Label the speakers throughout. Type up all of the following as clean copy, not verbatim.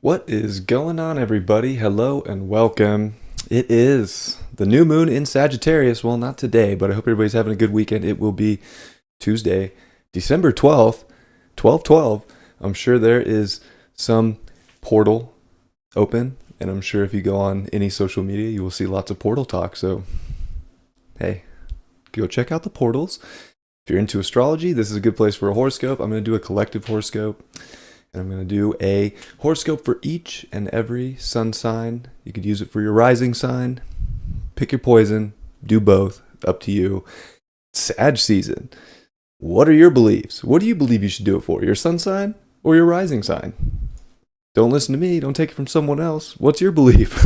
Speaker 1: What is going on, everybody? Hello and welcome. It is the new moon in Sagittarius. Well, not today, but I hope everybody's having a good weekend. It will be Tuesday, December 12th, 12/12. I'm sure there is some portal open, and I'm sure if you go on any social media, you will see lots of portal talk. So, hey, go check out the portals. If you're into astrology, this is a good place for a horoscope. I'm going to do a collective horoscope. And I'm going to do a horoscope for each and every sun sign. You could use it for your rising sign. Pick your poison. Do both. Up to you. Sag season. What are your beliefs? What do you believe you should do it for? Your sun sign or your rising sign? Don't listen to me. Don't take it from someone else. What's your belief?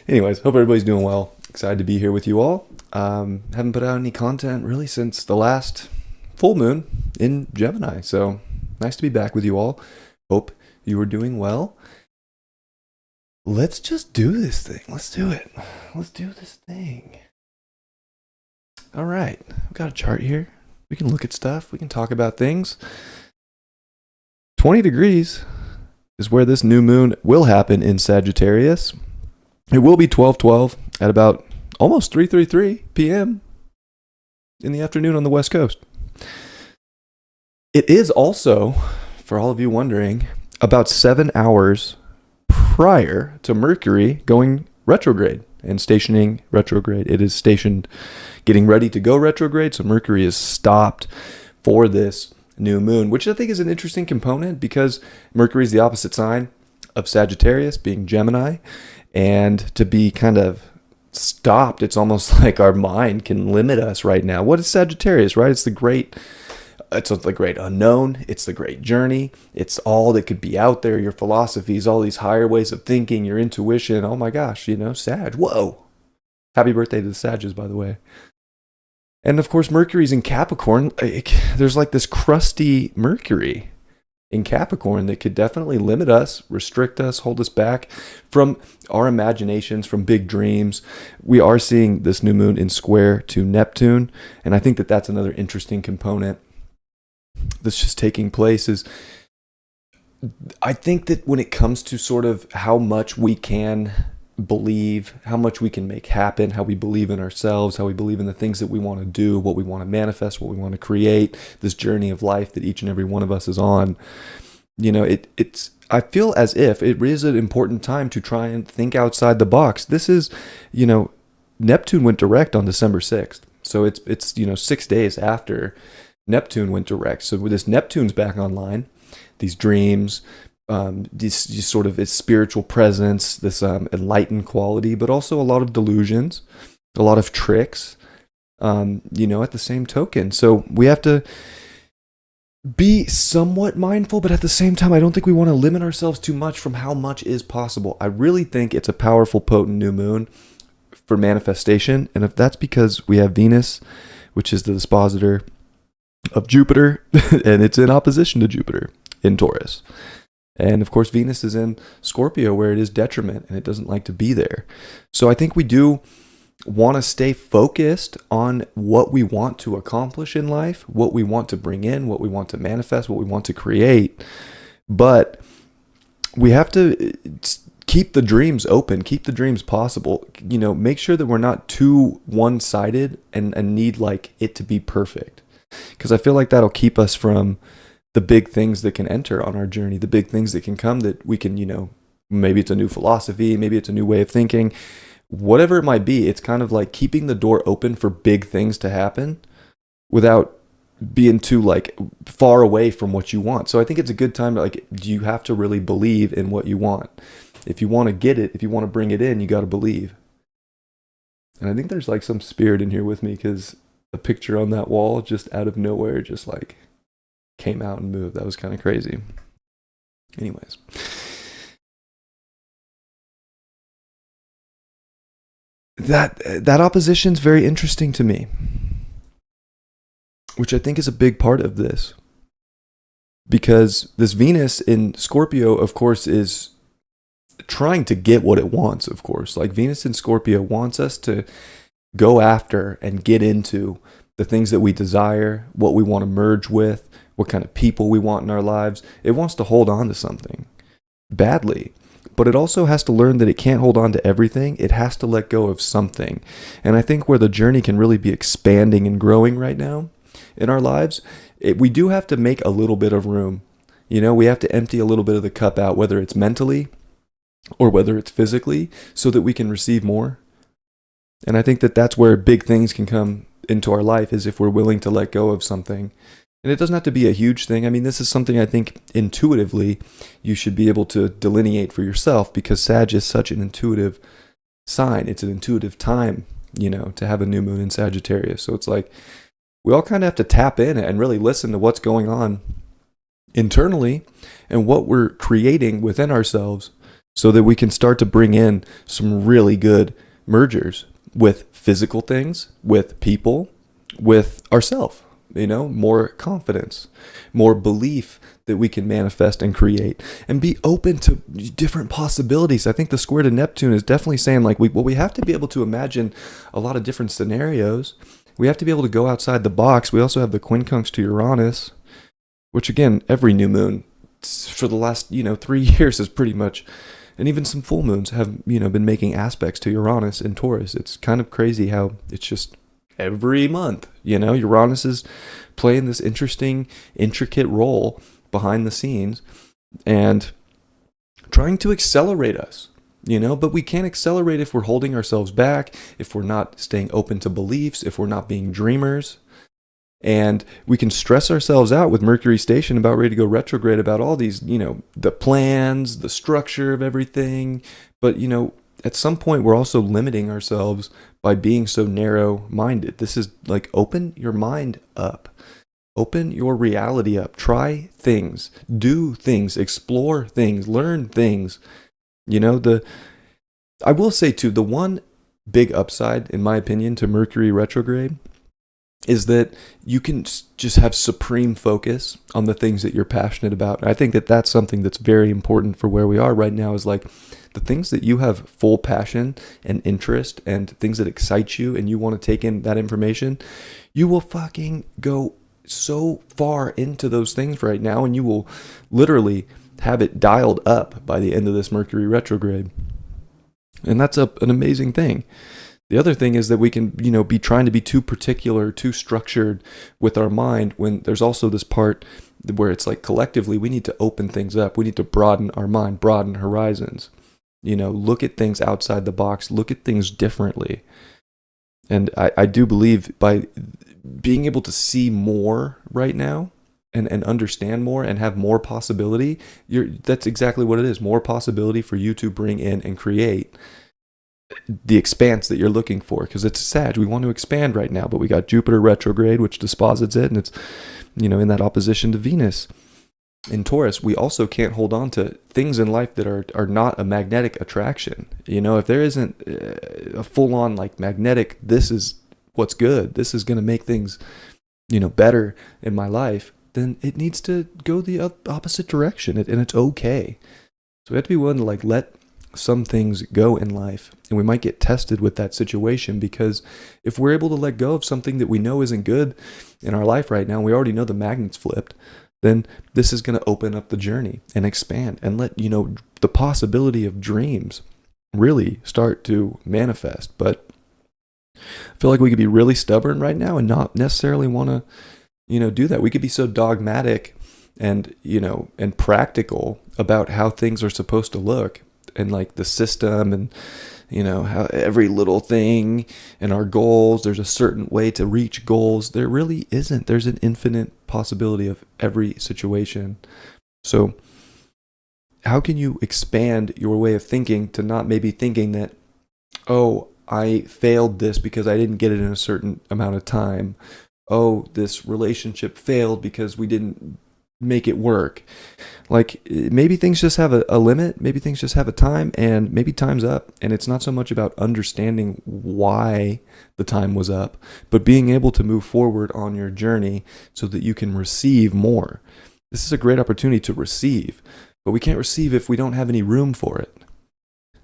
Speaker 1: Anyways, hope everybody's doing well. Excited to be here with you all. Haven't put out any content really since the last full moon in Gemini. So nice to be back with you all. Hope you are doing well. Let's just do this thing. Let's do it. Let's do this thing. All right. I've got a chart here. We can look at stuff. We can talk about things. 20 degrees is where this new moon will happen in Sagittarius. It will be 12/12 at about almost 3:33 p.m. in the afternoon on the West Coast. It is also, for all of you wondering, about 7 hours prior to Mercury going retrograde and stationing retrograde. It is stationed, getting ready to go retrograde, so Mercury is stopped for this new moon, which I think is an interesting component because Mercury is the opposite sign of Sagittarius, being Gemini, and to be kind of stopped, it's almost like our mind can limit us right now. What is Sagittarius, right? It's the great unknown. It's the great journey. It's all that could be out there. Your philosophies, all these higher ways of thinking, your intuition. Oh my gosh, Sag. Whoa. Happy birthday to the Sages, by the way. And of course, Mercury's in Capricorn. There's like this crusty Mercury in Capricorn that could definitely limit us, restrict us, hold us back from our imaginations, from big dreams. We are seeing this new moon in square to Neptune. And I think that that's another interesting component that's just taking place. Is I think that when it comes to sort of how much we can believe, how much we can make happen, how we believe in ourselves, how we believe in the things that we want to do, what we want to manifest, what we want to create, this journey of life that each and every one of us is on, it's I feel as if it is an important time to try and think outside the box. This is, Neptune went direct on December 6th. So it's 6 days after Neptune went direct. So with this Neptune's back online, these dreams, this sort of its spiritual presence, this enlightened quality, but also a lot of delusions, a lot of tricks, at the same token. So we have to be somewhat mindful, but at the same time, I don't think we want to limit ourselves too much from how much is possible. I really think it's a powerful, potent new moon for manifestation. And if that's because we have Venus, which is the dispositor of Jupiter, and it's in opposition to Jupiter in Taurus. And of course, Venus is in Scorpio, where it is detriment and it doesn't like to be there. So I think we do want to stay focused on what we want to accomplish in life, what we want to bring in, what we want to manifest, what we want to create. But we have to keep the dreams open, keep the dreams possible, make sure that we're not too one-sided and need like it to be perfect. Because I feel like that'll keep us from the big things that can enter on our journey, the big things that can come that we can, maybe it's a new philosophy, maybe it's a new way of thinking, whatever it might be. It's kind of like keeping the door open for big things to happen without being too like far away from what you want. So I think it's a good time to you have to really believe in what you want. If you want to get it, if you want to bring it in, you got to believe. And I think there's like some spirit in here with me, because a picture on that wall just out of nowhere just like came out and moved. That was kind of crazy. Anyways, that opposition's very interesting to me, which I think is a big part of this, because this Venus in Scorpio, of course, is trying to get what it wants. Of course, like Venus in Scorpio wants us to go after and get into the things that we desire, what we want to merge with, what kind of people we want in our lives. It wants to hold on to something. badly. But it also has to learn that it can't hold on to everything. It has to let go of something. And I think where the journey can really be expanding and growing right now in our lives, we do have to make a little bit of room. We have to empty a little bit of the cup out, whether it's mentally or whether it's physically, so that we can receive more. And I think that that's where big things can come into our life, is if we're willing to let go of something. And it doesn't have to be a huge thing. I mean, this is something I think intuitively you should be able to delineate for yourself, because Sag is such an intuitive sign. It's an intuitive time, to have a new moon in Sagittarius. So it's like we all kind of have to tap in and really listen to what's going on internally and what we're creating within ourselves, so that we can start to bring in some really good mergers with physical things, with people, with ourselves. More confidence, more belief that we can manifest and create, and be open to different possibilities. I think the square to Neptune is definitely saying, like, we have to be able to imagine a lot of different scenarios. We have to be able to go outside the box. We also have the quincunx to Uranus, which, again, every new moon for the last 3 years is pretty much, and even some full moons have been making aspects to Uranus in Taurus. It's kind of crazy how it's just every month, Uranus is playing this interesting, intricate role behind the scenes and trying to accelerate us, but we can't accelerate if we're holding ourselves back, if we're not staying open to beliefs, if we're not being dreamers. And we can stress ourselves out with Mercury station about ready to go retrograde about all these, the plans, the structure of everything. But, at some point, we're also limiting ourselves by being so narrow-minded. This is like, open your mind up. Open your reality up. Try things. Do things. Explore things. Learn things. I will say, too, the one big upside, in my opinion, to Mercury retrograde is that you can just have supreme focus on the things that you're passionate about. And I think that that's something that's very important for where we are right now, is like the things that you have full passion and interest and things that excite you and you want to take in that information, you will fucking go so far into those things right now, and you will literally have it dialed up by the end of this Mercury retrograde. And that's an amazing thing. The other thing is that we can, be trying to be too particular, too structured with our mind, when there's also this part where it's like, collectively, we need to open things up. We need to broaden our mind, broaden horizons, look at things outside the box, look at things differently. And I do believe by being able to see more right now and understand more and have more possibility, that's exactly what it is. More possibility for you to bring in and create the expanse that you're looking for, because it's Sag. We want to expand right now, but we got Jupiter retrograde, which disposits it, and it's in that opposition to Venus in Taurus. We also can't hold on to things in life that are not a magnetic attraction. If there isn't a full-on like magnetic, this is what's good, this is going to make things better in my life, then it needs to go the opposite direction, and it's okay. So we have to be willing to like let some things go in life, and we might get tested with that situation, because if we're able to let go of something that we know isn't good in our life right now, we already know the magnet's flipped, then this is going to open up the journey and expand and let the possibility of dreams really start to manifest. But I feel like we could be really stubborn right now and not necessarily want to do that. We could be so dogmatic and and practical about how things are supposed to look, and like the system, and how every little thing and our goals, there's a certain way to reach goals. There really isn't. There's an infinite possibility of every situation. So how can you expand your way of thinking to not maybe thinking that, oh, I failed this because I didn't get it in a certain amount of time. Oh, this relationship failed because we didn't make it work. Like, maybe things just have a limit, maybe things just have a time, and maybe time's up. And it's not so much about understanding why the time was up, but being able to move forward on your journey so that you can receive more. This is a great opportunity to receive, but we can't receive if we don't have any room for it.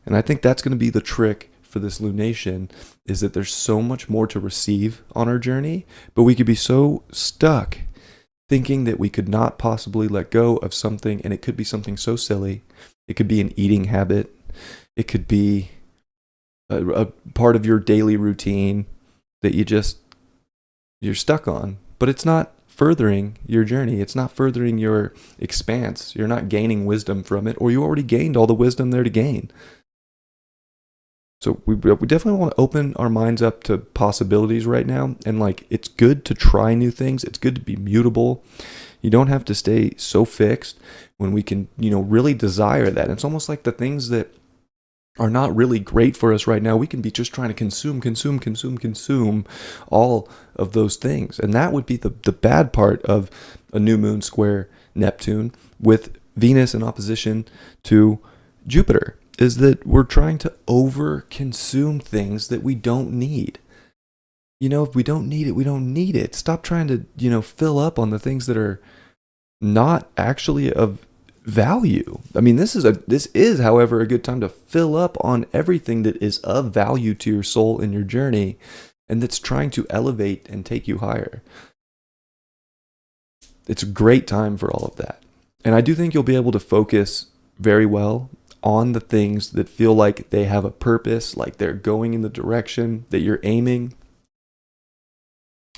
Speaker 1: And I think that's going to be the trick for this lunation, is that there's so much more to receive on our journey, but we could be so stuck thinking that we could not possibly let go of something, and it could be something so silly. It could be an eating habit. It could be a part of your daily routine that you're stuck on, but it's not furthering your journey. It's not furthering your expanse. You're not gaining wisdom from it, or you already gained all the wisdom there to gain. So we definitely want to open our minds up to possibilities right now. And like, it's good to try new things. It's good to be mutable. You don't have to stay so fixed when we can, really desire that. It's almost like the things that are not really great for us right now, we can be just trying to consume all of those things. And that would be the bad part of a new moon square Neptune with Venus in opposition to Jupiter, is that we're trying to over consume things that we don't need. If we don't need it, we don't need it. Stop trying to, fill up on the things that are not actually of value. I mean, this is, however, a good time to fill up on everything that is of value to your soul in your journey, and that's trying to elevate and take you higher. It's a great time for all of that. And I do think you'll be able to focus very well on the things that feel like they have a purpose, like they're going in the direction that you're aiming.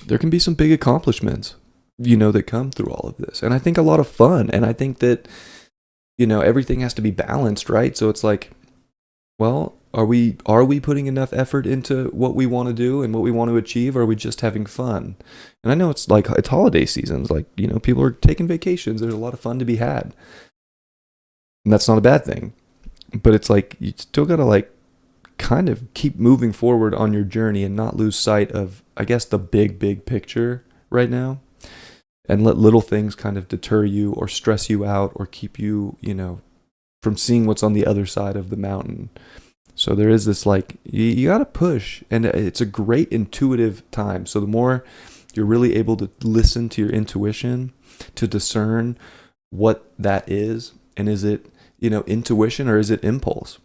Speaker 1: There can be some big accomplishments, that come through all of this. And I think a lot of fun. And I think that, everything has to be balanced, right? So it's like, well, are we putting enough effort into what we want to do and what we want to achieve? Or are we just having fun? And I know it's holiday seasons, people are taking vacations. There's a lot of fun to be had. And that's not a bad thing. But it's like, you still got to kind of keep moving forward on your journey and not lose sight of, I guess, the big picture right now. And let little things kind of deter you or stress you out or keep you, from seeing what's on the other side of the mountain. So there is this you got to push, and it's a great intuitive time. So the more you're really able to listen to your intuition, to discern what that is, and is it, intuition or is it impulse?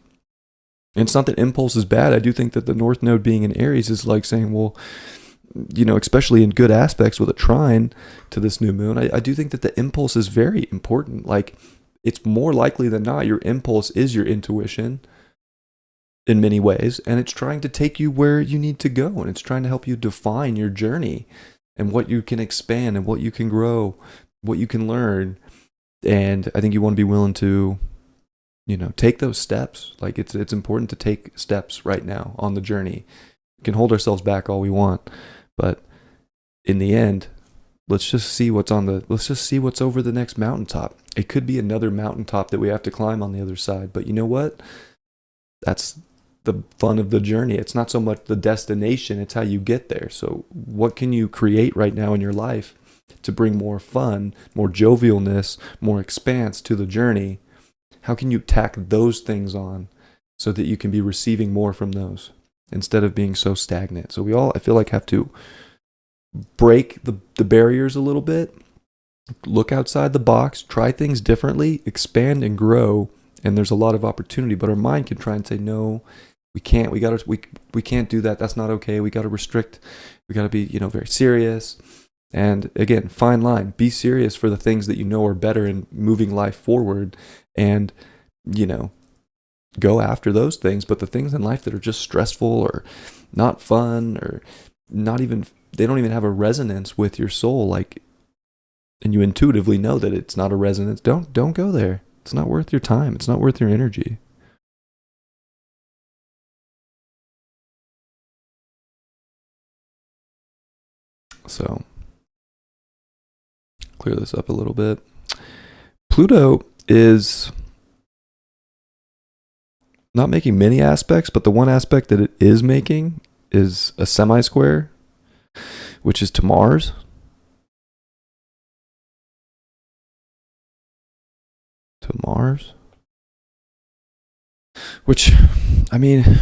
Speaker 1: And it's not that impulse is bad. I do think that the North Node being in Aries is like saying, well, especially in good aspects with a trine to this new moon, I do think that the impulse is very important. It's more likely than not, your impulse is your intuition in many ways, and it's trying to take you where you need to go, and it's trying to help you define your journey and what you can expand and what you can grow, what you can learn. And I think you want to be willing to, take those steps. It's important to take steps right now on the journey. We can hold ourselves back all we want, but in the end, let's just see what's over the next mountaintop. It could be another mountaintop that we have to climb on the other side, but you know what? That's the fun of the journey. It's not so much the destination, it's how you get there. So what can you create right now in your life to bring more fun, more jovialness, more expanse to the journey? How can you tack those things on so that you can be receiving more from those instead of being so stagnant? So we all, I feel like, have to break the barriers a little bit, look outside the box, try things differently, expand and grow. And there's a lot of opportunity, but our mind can try and say, no, we can't, we can't do that. That's not okay. We got to restrict. We got to be, very serious. And again, fine line, be serious for the things that are better in moving life forward, and, go after those things. But the things in life that are just stressful or not fun or they don't even have a resonance with your soul, and you intuitively know that it's not a resonance, don't go there. It's not worth your time. It's not worth your energy. So, clear this up a little bit. Pluto is not making many aspects, but the one aspect that it is making is a semi-square, which is to Mars. Which, I mean,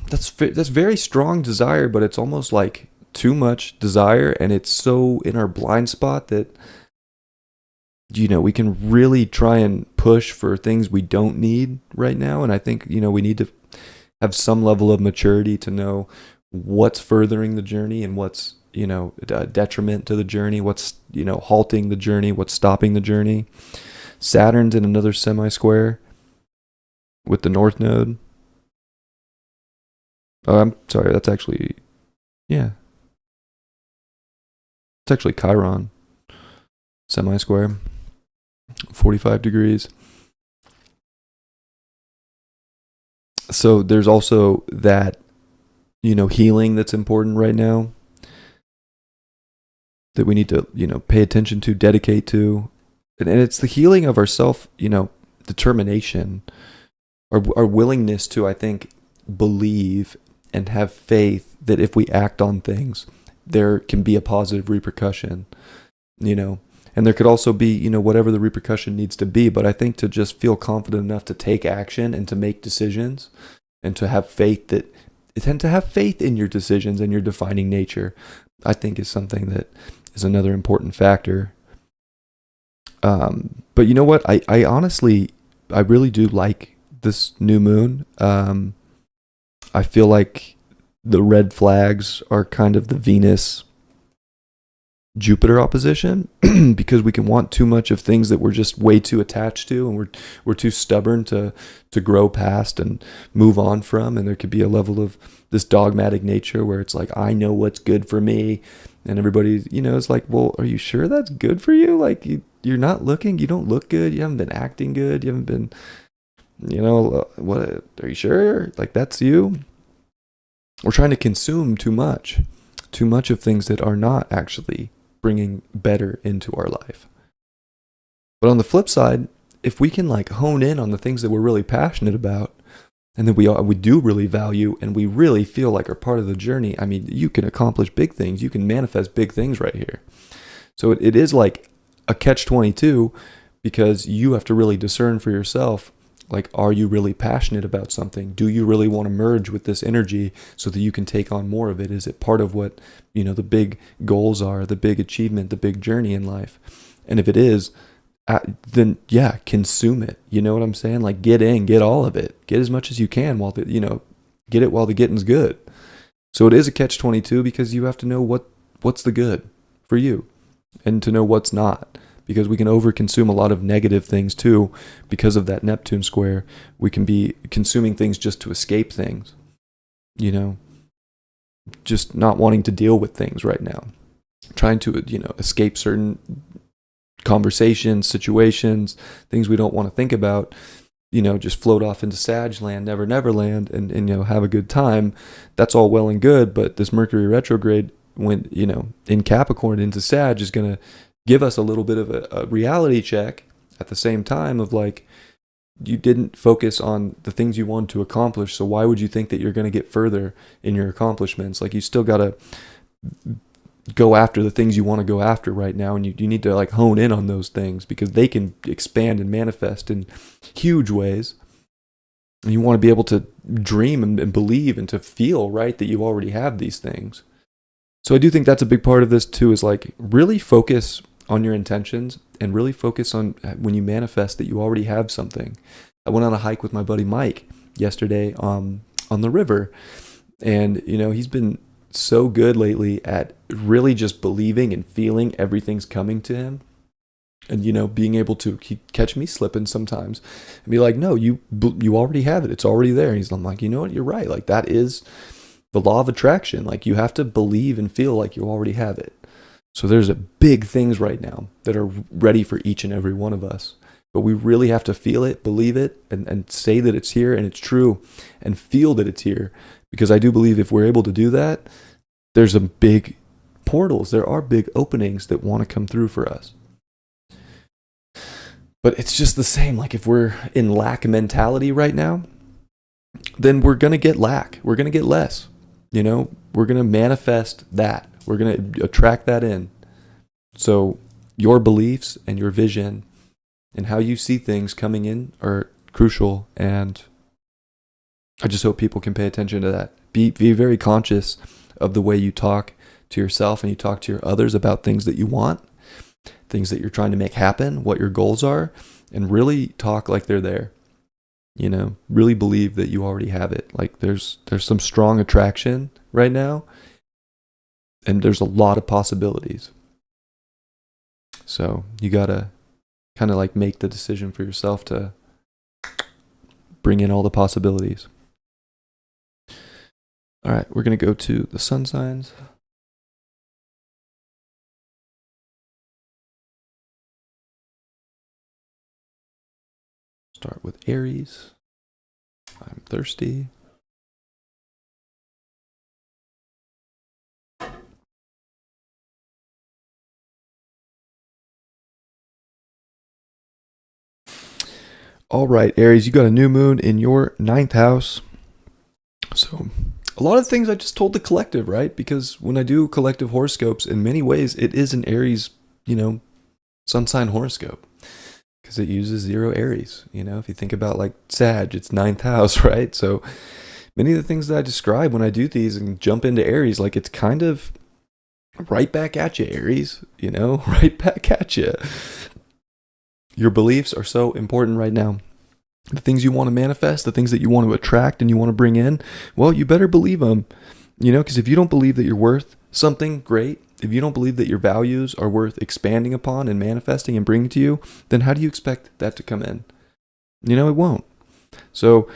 Speaker 1: that's very strong desire, but it's almost like too much desire, and it's so in our blind spot that we can really try and push for things we don't need right now. And I think we need to have some level of maturity to know what's furthering the journey and what's a detriment to the journey, what's halting the journey, what's stopping the journey. Saturn's in another semi-square with the North Node. Oh, I'm sorry. That's actually, yeah, it's actually Chiron, semi-square, 45 degrees. So there's also that, healing that's important right now that we need to, pay attention to, dedicate to. And it's the healing of our self, determination, our willingness to, I think, believe and have faith that if we act on things, there can be a positive repercussion, and there could also be, whatever the repercussion needs to be. But I think to just feel confident enough to take action and to make decisions and to have faith in your decisions and your defining nature, I think is something that is another important factor. But you know what? I honestly, I really do like this new moon. I feel like the red flags are kind of the Venus Jupiter opposition because we can want too much of things that we're just way too attached to, and we're too stubborn to grow past and move on from. And there could be a level of this dogmatic nature where it's like, I know what's good for me, and everybody, it's like, well, are you sure that's good for you? Like you're not looking, you don't look good, you haven't been acting good, you haven't been, what? Are you sure? Like that's you? We're trying to consume too much of things that are not actually bringing better into our life. But on the flip side, if we can like hone in on the things that we're really passionate about and that we do really value and we really feel like are part of the journey, I mean, you can accomplish big things. You can manifest big things right here. So it is like a catch-22 because you have to really discern for yourself, like, are you really passionate about something? Do you really want to merge with this energy so that you can take on more of it? Is it part of what, the big goals are, the big achievement, the big journey in life? And if it is, then yeah, consume it. You know what I'm saying? Like get in, get all of it, get as much as you can while get it while the getting's good. So it is a catch-22 because you have to know what's the good for you and to know what's not. Because we can overconsume a lot of negative things too. Because of that Neptune square, we can be consuming things just to escape things, just not wanting to deal with things right now, trying to, escape certain conversations, situations, things we don't want to think about, just float off into Sag land, never land, and have a good time. That's all well and good, but this Mercury retrograde, when, in Capricorn into Sag, is going to give us a little bit of a reality check at the same time of like, you didn't focus on the things you wanted to accomplish. So why would you think that you're going to get further in your accomplishments? Like you still got to go after the things you want to go after right now. And you need to like hone in on those things because they can expand and manifest in huge ways. And you want to be able to dream and believe and to feel, right, that you already have these things. So I do think that's a big part of this too, is like really focus on your intentions and really focus on when you manifest that you already have something. I went on a hike with my buddy Mike yesterday on the river, and he's been so good lately at really just believing and feeling everything's coming to him, and being able to catch me slipping sometimes and be like, no, you already have it, it's already there. And I'm like, you know what, you're right, like that is the law of attraction. Like you have to believe and feel like you already have it. So there's big things right now that are ready for each and every one of us. But we really have to feel it, believe it, and say that it's here and it's true and feel that it's here. Because I do believe if we're able to do that, there's a big portals. There are big openings that want to come through for us. But it's just the same. Like if we're in lack mentality right now, then we're going to get lack. We're going to get less. We're going to manifest that. We're going to attract that in. So your beliefs and your vision and how you see things coming in are crucial. And I just hope people can pay attention to that. Be very conscious of the way you talk to yourself and you talk to your others about things that you want, things that you're trying to make happen, what your goals are, and really talk like they're there. Really believe that you already have it. Like there's some strong attraction right now. And there's a lot of possibilities. So you gotta kind of like make the decision for yourself to bring in all the possibilities. All right, we're going to go to the sun signs. Start with Aries. I'm thirsty. All right, Aries, you got a new moon in your 9th house. So a lot of things I just told the collective, right? Because when I do collective horoscopes, in many ways, it is an Aries, sun sign horoscope. Because it uses 0 Aries. If you think about like Sag, it's 9th house, right? So many of the things that I describe when I do these and jump into Aries, like it's kind of right back at you, Aries, right back at you. Your beliefs are so important right now. The things you want to manifest, the things that you want to attract and you want to bring in, well, you better believe them, because if you don't believe that you're worth something great, if you don't believe that your values are worth expanding upon and manifesting and bringing to you, then how do you expect that to come in? It won't. So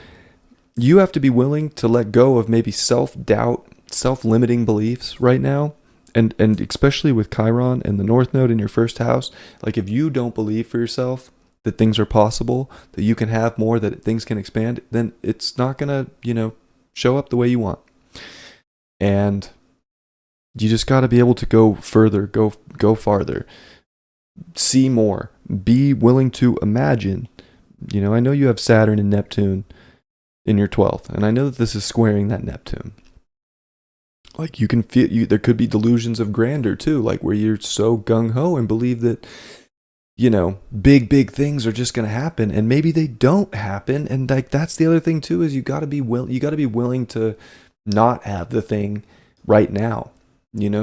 Speaker 1: you have to be willing to let go of maybe self-doubt, self-limiting beliefs right now. And especially with Chiron and the North Node in your first house, like if you don't believe for yourself that things are possible, that you can have more, that things can expand, then it's not going to, show up the way you want. And you just got to be able to go further, go farther, see more, be willing to imagine. I know you have Saturn and Neptune in your 12th, and I know that this is squaring that Neptune. Like you can feel, there could be delusions of grandeur too, like where you're so gung-ho and believe that, big things are just going to happen, and maybe they don't happen. And like, that's the other thing too, is you got to be willing to not have the thing right now.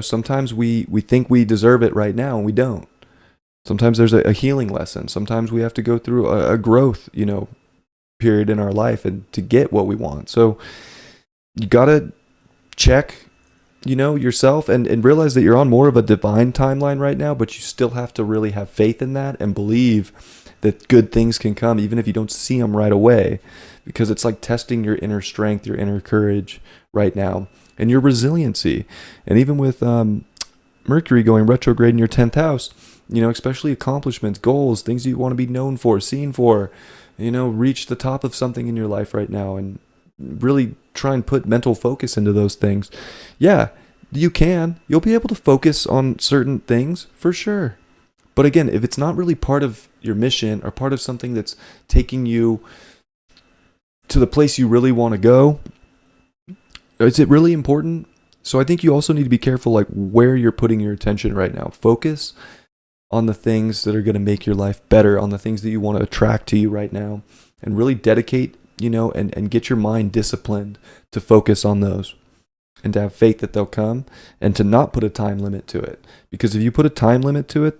Speaker 1: Sometimes we think we deserve it right now and we don't. Sometimes there's a healing lesson. Sometimes we have to go through a growth, period in our life and to get what we want. So you got to check, yourself and realize that you're on more of a divine timeline right now, but you still have to really have faith in that and believe that good things can come, even if you don't see them right away, because it's like testing your inner strength, your inner courage right now, and your resiliency. And even with Mercury going retrograde in your 10th house, especially accomplishments, goals, things you want to be known for, seen for, reach the top of something in your life right now and really try and put mental focus into those things. Yeah, you can. You'll be able to focus on certain things for sure. But again, if it's not really part of your mission or part of something that's taking you to the place you really want to go, is it really important? So I think you also need to be careful, like where you're putting your attention right now. Focus on the things that are going to make your life better, on the things that you want to attract to you right now, and really dedicate, and get your mind disciplined to focus on those and to have faith that they'll come, and to not put a time limit to it. Because if you put a time limit to it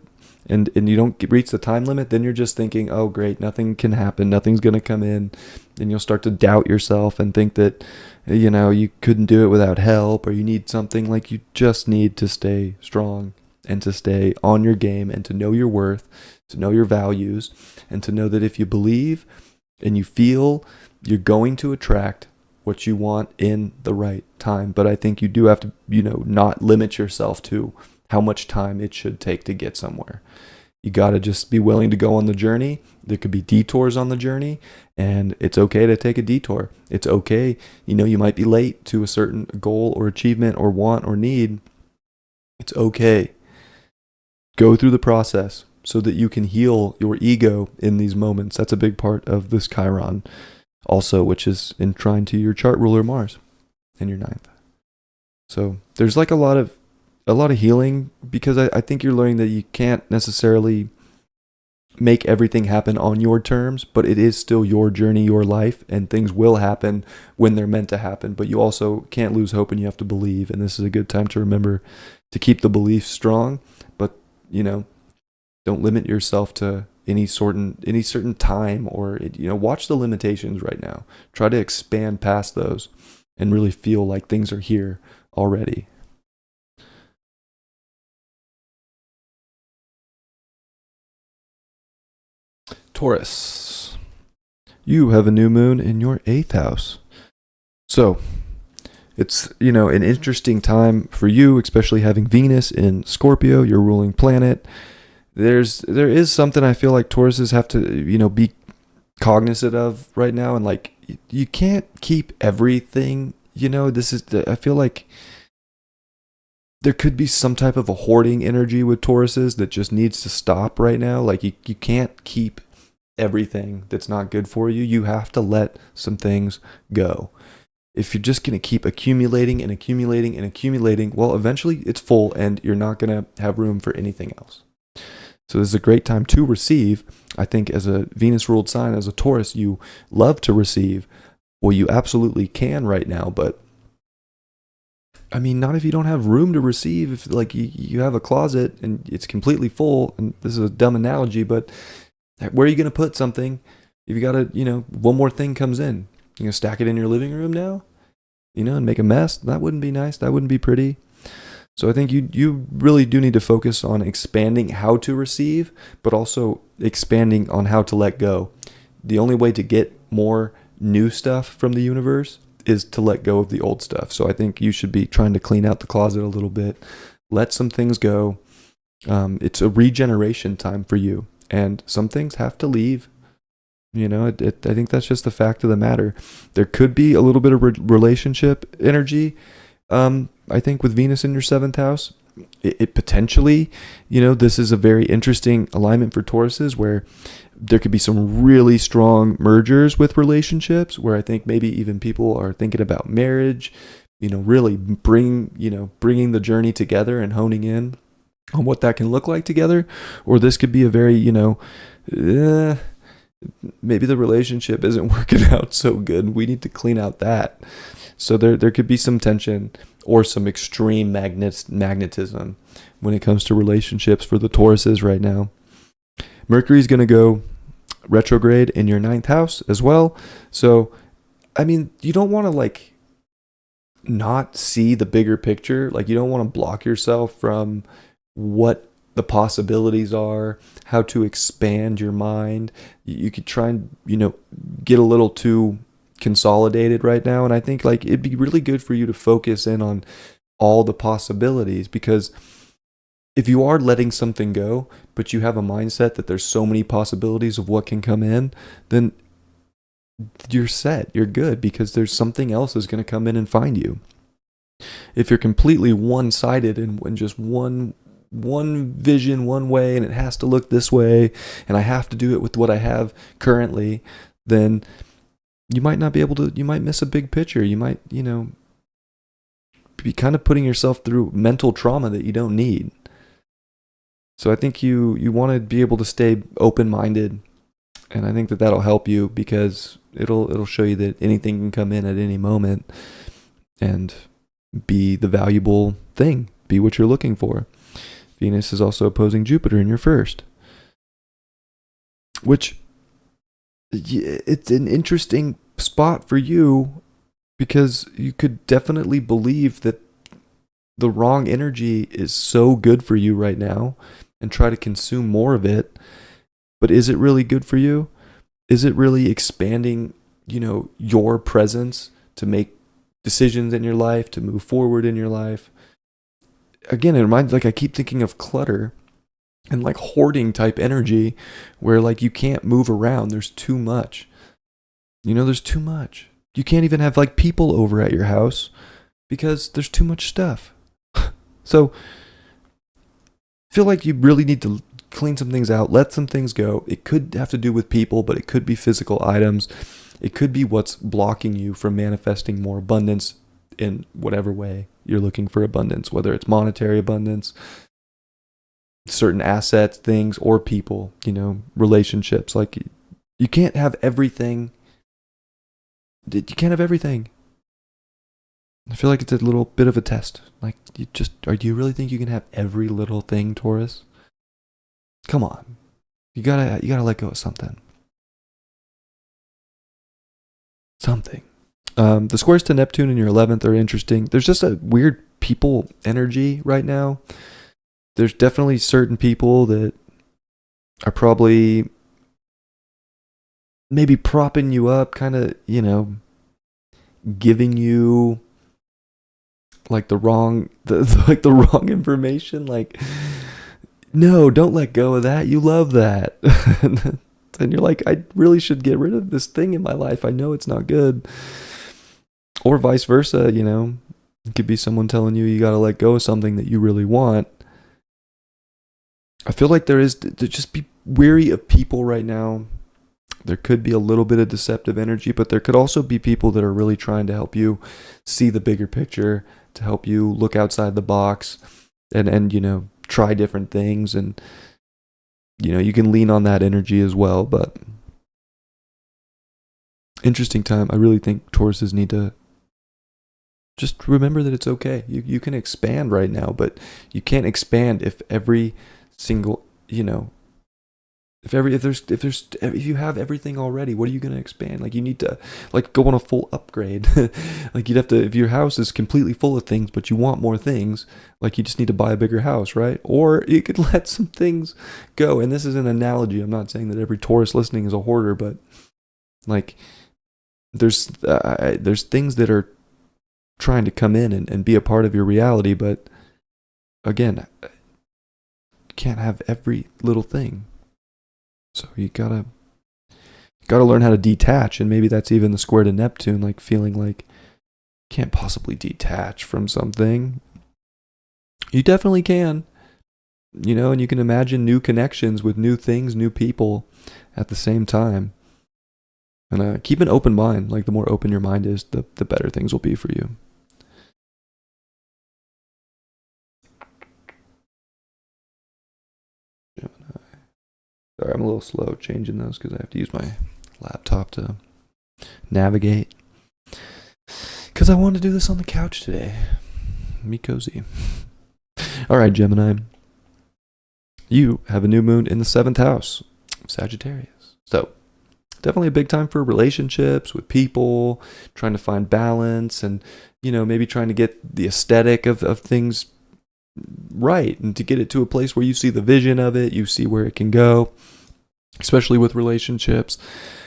Speaker 1: and you don't reach the time limit, then you're just thinking, oh great, nothing can happen, nothing's going to come in. And you'll start to doubt yourself and think that, you couldn't do it without help, or you need something. Like you just need to stay strong and to stay on your game and to know your worth, to know your values, and to know that if you believe and you feel, you're going to attract what you want in the right time. But I think you do have to, not limit yourself to how much time it should take to get somewhere. You got to just be willing to go on the journey. There could be detours on the journey, and it's okay to take a detour. It's okay. You might be late to a certain goal or achievement or want or need. It's okay. Go through the process so that you can heal your ego in these moments. That's a big part of this Chiron also, which is enshrined to your chart ruler Mars in your 9th. So there's like a lot of healing, because I think you're learning that you can't necessarily make everything happen on your terms, but it is still your journey, your life, and things will happen when they're meant to happen. But you also can't lose hope, and you have to believe. And this is a good time to remember to keep the belief strong, but don't limit yourself to any certain time, or watch the limitations right now. Try to expand past those and really feel like things are here already. Taurus. You have a new moon in your 8th house. So, it's, an interesting time for you, especially having Venus in Scorpio, your ruling planet. There is something I feel like Tauruses have to, be cognizant of right now, and like you can't keep everything. I feel like there could be some type of a hoarding energy with Tauruses that just needs to stop right now. Like you can't keep everything that's not good for you. You have to let some things go. If you're just going to keep accumulating and accumulating and accumulating, well, eventually it's full and you're not going to have room for anything else. So this is a great time to receive. I think as a Venus ruled sign, as a Taurus, you love to receive. Well, you absolutely can right now, but I mean, not if you don't have room to receive. If like you have a closet and it's completely full, and this is a dumb analogy, but where are you going to put something if you got to, one more thing comes in? You're going to stack it in your living room now, and make a mess? That wouldn't be nice. That wouldn't be pretty. So I think you really do need to focus on expanding how to receive, but also expanding on how to let go. The only way to get more new stuff from the universe is to let go of the old stuff. So I think you should be trying to clean out the closet a little bit, let some things go. It's a regeneration time for you, and some things have to leave. I think that's just the fact of the matter. There could be a little bit of relationship energy. I think with Venus in your 7th house, it potentially, this is a very interesting alignment for Tauruses where there could be some really strong mergers with relationships where I think maybe even people are thinking about marriage, really bringing the journey together and honing in on what that can look like together. Or this could be a very, maybe the relationship isn't working out so good. We need to clean out that. So there could be some tension or some extreme magnetism when it comes to relationships for the Tauruses right now. Mercury's going to go retrograde in your 9th house as well. So, I mean, you don't want to not see the bigger picture. Like you don't want to block yourself from what the possibilities are, how to expand your mind. You could try and, get a little too consolidated right now. And I think it'd be really good for you to focus in on all the possibilities, because if you are letting something go, but you have a mindset that there's so many possibilities of what can come in, then you're set, you're good, because there's something else is going to come in and find you. If you're completely one-sided and just one vision, one way, and it has to look this way, and I have to do it with what I have currently, then you might not be able to, you might miss a big picture. You might, be kind of putting yourself through mental trauma that you don't need. So I think you want to be able to stay open-minded, and I think that that'll help you, because it'll show you that anything can come in at any moment and be the valuable thing, be what you're looking for. Venus is also opposing Jupiter in your 1st, which it's an interesting spot for you, because you could definitely believe that the wrong energy is so good for you right now and try to consume more of it. But is it really good for you? Is it really expanding, your presence to make decisions in your life, to move forward in your life? Again, it reminds, I keep thinking of clutter and hoarding type energy where you can't move around. There's too much. There's too much. You can't even have people over at your house because there's too much stuff. So I feel like you really need to clean some things out, let some things go. It could have to do with people, but it could be physical items. It could be what's blocking you from manifesting more abundance in whatever way you're looking for abundance, whether it's monetary abundance, certain assets, things, or people, relationships. You can't have everything. You can't have everything. I feel like it's a little bit of a test. Do you really think you can have every little thing, Taurus? Come on. You gotta let go of something. The squares to Neptune in your 11th are interesting. There's just a weird people energy right now. There's definitely certain people that are probably maybe propping you up, kind of, giving you like like the wrong information. Like, no, don't let go of that. You love that. And you're like, I really should get rid of this thing in my life. I know it's not good. Or vice versa, It could be someone telling you got to let go of something that you really want. I feel like to just be wary of people right now. There could be a little bit of deceptive energy, but there could also be people that are really trying to help you see the bigger picture, to help you look outside the box and try different things. And, you can lean on that energy as well. But interesting time. I really think Tauruses need to just remember that it's okay. You can expand right now, but you can't expand if every single, if you have everything already, what are you going to expand? Like, you need to go on a full upgrade. Like, you'd have to, if your house is completely full of things, but you want more things, like, you just need to buy a bigger house, right? Or you could let some things go. And this is an analogy. I'm not saying that every Taurus listening is a hoarder, but like, there's things that are trying to come in and be a part of your reality. But again, you can't have every little thing. So you gotta learn how to detach, and maybe that's even the square to Neptune, like feeling like you can't possibly detach from something. You definitely can, and you can imagine new connections with new things, new people at the same time. And keep an open mind. Like, the more open your mind is, the better things will be for you. Gemini. Sorry, I'm a little slow changing those because I have to use my laptop to navigate. Because I wanted to do this on the couch today. Be cozy. All right, Gemini. You have a new moon in the 7th house, Sagittarius. So, definitely a big time for relationships with people, trying to find balance, and, maybe trying to get the aesthetic of things right, and to get it to a place where you see the vision of it, you see where it can go, especially with relationships.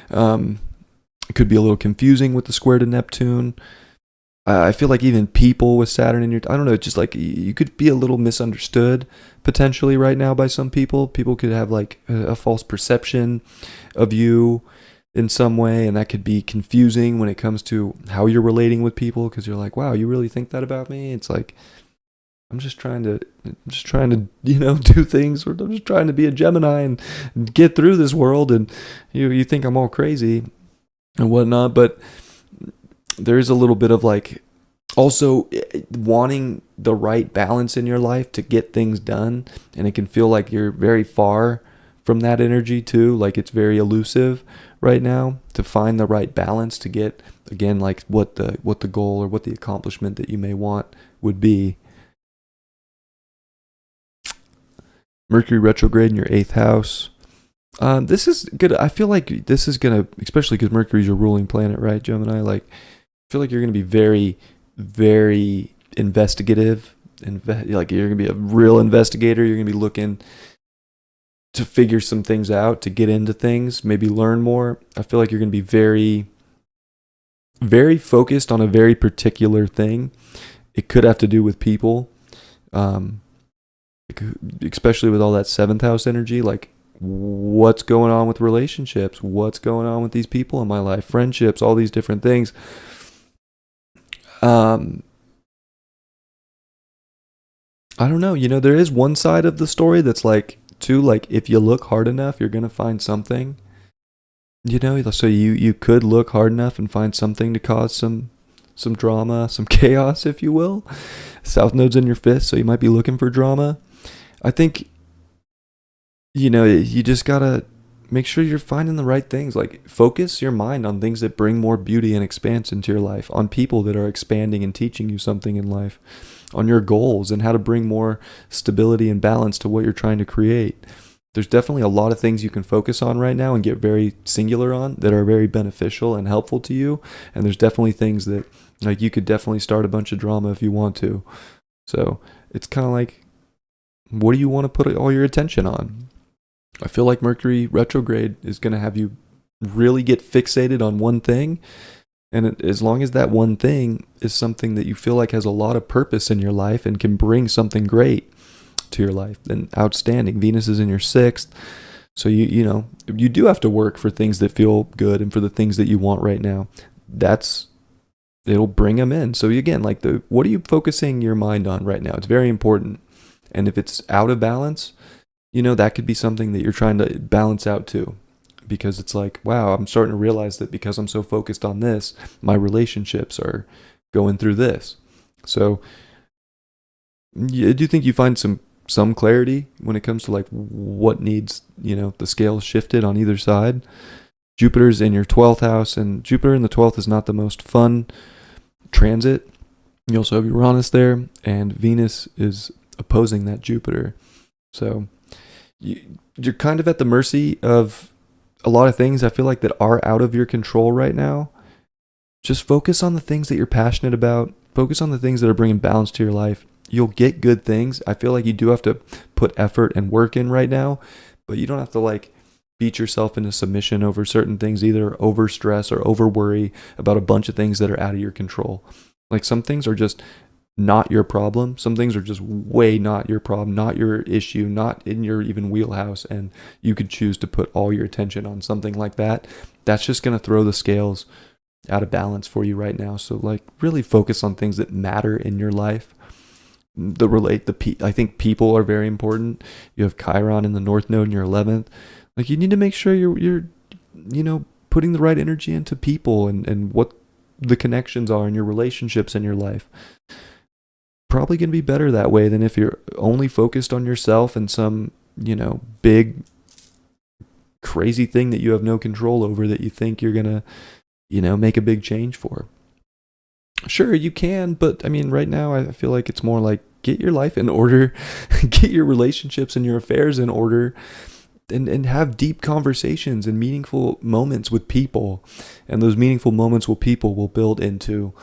Speaker 1: It could be a little confusing with the square to Neptune. I feel like even people with Saturn in your, I don't know, just like you could be a little misunderstood potentially right now by some people. People could have like a false perception of you in some way, and that could be confusing when it comes to how you're relating with people, because you're like, wow, you really think that about me? It's like, I'm just trying to do things, or I'm just trying to be a Gemini and get through this world, and you think I'm all crazy and whatnot. But there is a little bit of like also wanting the right balance in your life to get things done, and it can feel like you're very far from that energy too. Like, it's very elusive right now to find the right balance to get, again, like what the goal or what the accomplishment that you may want would be. Mercury retrograde in your 8th house. This is good. I feel like this is going to, especially because Mercury's your ruling planet, right, Gemini? Like, I feel like you're going to be very, very investigative. Like, you're going to be a real investigator. You're going to be looking to figure some things out, to get into things, maybe learn more. I feel like you're going to be very, very focused on a very particular thing. It could have to do with people. Especially with all that 7th house energy, like, what's going on with relationships, what's going on with these people in my life, friendships, all these different things. I don't know, there is one side of the story that's like, too, like, if you look hard enough, you're gonna find something, so you could look hard enough and find something to cause some drama, some chaos, if you will. South node's in your 5th, so you might be looking for drama. I think, you just gotta make sure you're finding the right things. Like, focus your mind on things that bring more beauty and expanse into your life, on people that are expanding and teaching you something in life, on your goals and how to bring more stability and balance to what you're trying to create. There's definitely a lot of things you can focus on right now and get very singular on that are very beneficial and helpful to you. And there's definitely things that, like, you could definitely start a bunch of drama if you want to. So it's kind of like, what do you want to put all your attention on? I feel like Mercury retrograde is going to have you really get fixated on one thing. And as long as that one thing is something that you feel like has a lot of purpose in your life and can bring something great to your life, then outstanding. Venus is in your sixth. So you do have to work for things that feel good and for the things that you want right now. It'll bring them in. So again, like what are you focusing your mind on right now? It's very important. And if it's out of balance, that could be something that you're trying to balance out too. Because it's like, wow, I'm starting to realize that because I'm so focused on this, my relationships are going through this. So do you think you find some clarity when it comes to like what needs, the scale shifted on either side? Jupiter's in your 12th house, and Jupiter in the 12th is not the most fun transit. You also have Uranus there, and Venus is opposing that Jupiter. So you're kind of at the mercy of a lot of things I feel like that are out of your control right now. Just focus on the things that you're passionate about. Focus on the things that are bringing balance to your life. You'll get good things. I feel like you do have to put effort and work in right now, but you don't have to like beat yourself into submission over certain things, either over stress or over worry about a bunch of things that are out of your control. Like some things are just not your problem. Some things are just way not your problem, not your issue, not in your even wheelhouse. And you could choose to put all your attention on something like that. That's just going to throw the scales out of balance for you right now. So like really focus on things that matter in your life. I think people are very important. You have Chiron in the North Node in your 11th. Like you need to make sure you're putting the right energy into people and what the connections are in your relationships in your life. Probably going to be better that way than if you're only focused on yourself and some, big crazy thing that you have no control over that you think you're going to, make a big change for. Sure, you can, but I mean, right now I feel like it's more like get your life in order, get your relationships and your affairs in order, and have deep conversations and meaningful moments with people. And those meaningful moments with people will build into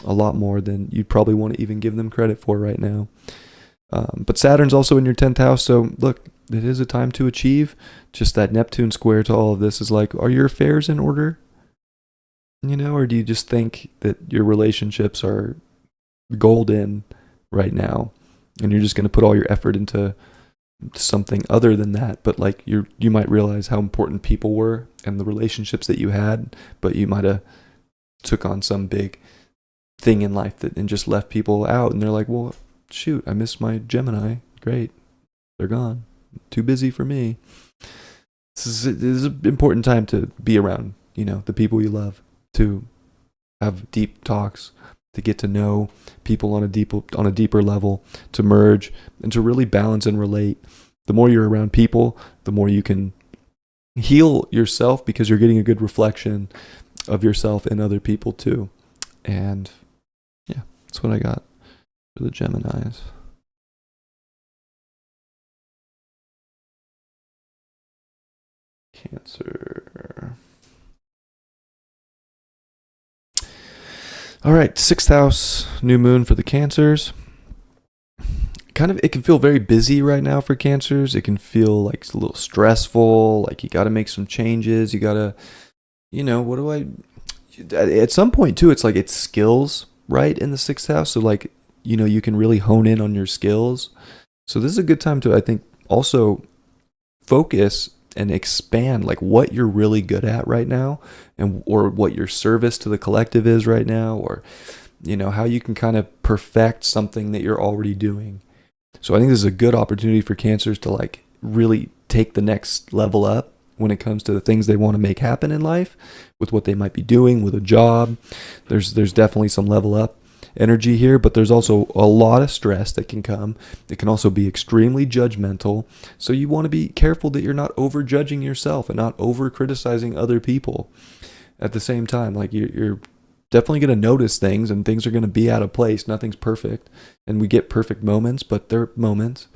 Speaker 1: a lot more than you'd probably want to even give them credit for right now. But Saturn's also in your 10th house. So look, it is a time to achieve. Just that Neptune square to all of this is like, are your affairs in order? Or do you just think that your relationships are golden right now and you're just going to put all your effort into something other than that? But like you might realize how important people were and the relationships that you had, but you might have took on some big thing in life and just left people out, and they're like, well, shoot, I miss my Gemini. Great, they're gone. Too busy for me. This is an important time to be around, the people you love, to have deep talks, to get to know people on a deeper level, to merge and to really balance and relate. The more you're around people, the more you can heal yourself because you're getting a good reflection of yourself in other people too. And yeah, that's what I got for the Geminis. Cancer. All right, 6th house, new moon for the Cancers. It can feel very busy right now for Cancers. It can feel like it's a little stressful, like you got to make some changes. You got to, at some point too, it's like it's skills, right, in the 6th house. So like, you can really hone in on your skills. So this is a good time to, I think, also focus and expand like what you're really good at right now, and or what your service to the collective is right now, or how you can kind of perfect something that you're already doing. So I think this is a good opportunity for Cancers to like really take the next level up when it comes to the things they want to make happen in life, with what they might be doing with a job. There's definitely some level up energy here, but there's also a lot of stress that can come. It can also be extremely judgmental. So you want to be careful that you're not over judging yourself and not over criticizing other people at the same time. Like you're definitely going to notice things, and things are going to be out of place. Nothing's perfect, and we get perfect moments, but they're moments.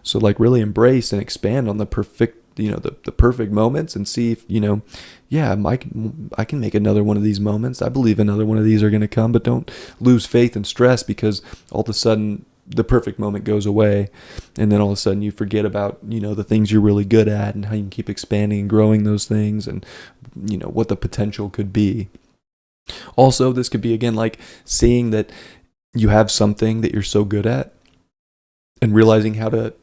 Speaker 1: So like really embrace and expand on the perfect, the perfect moments, and see if, I can make another one of these moments. I believe another one of these are going to come, but don't lose faith and stress because all of a sudden, the perfect moment goes away, and then all of a sudden you forget about, the things you're really good at and how you can keep expanding and growing those things, and what the potential could be. Also, this could be, again, like seeing that you have something that you're so good at and realizing how to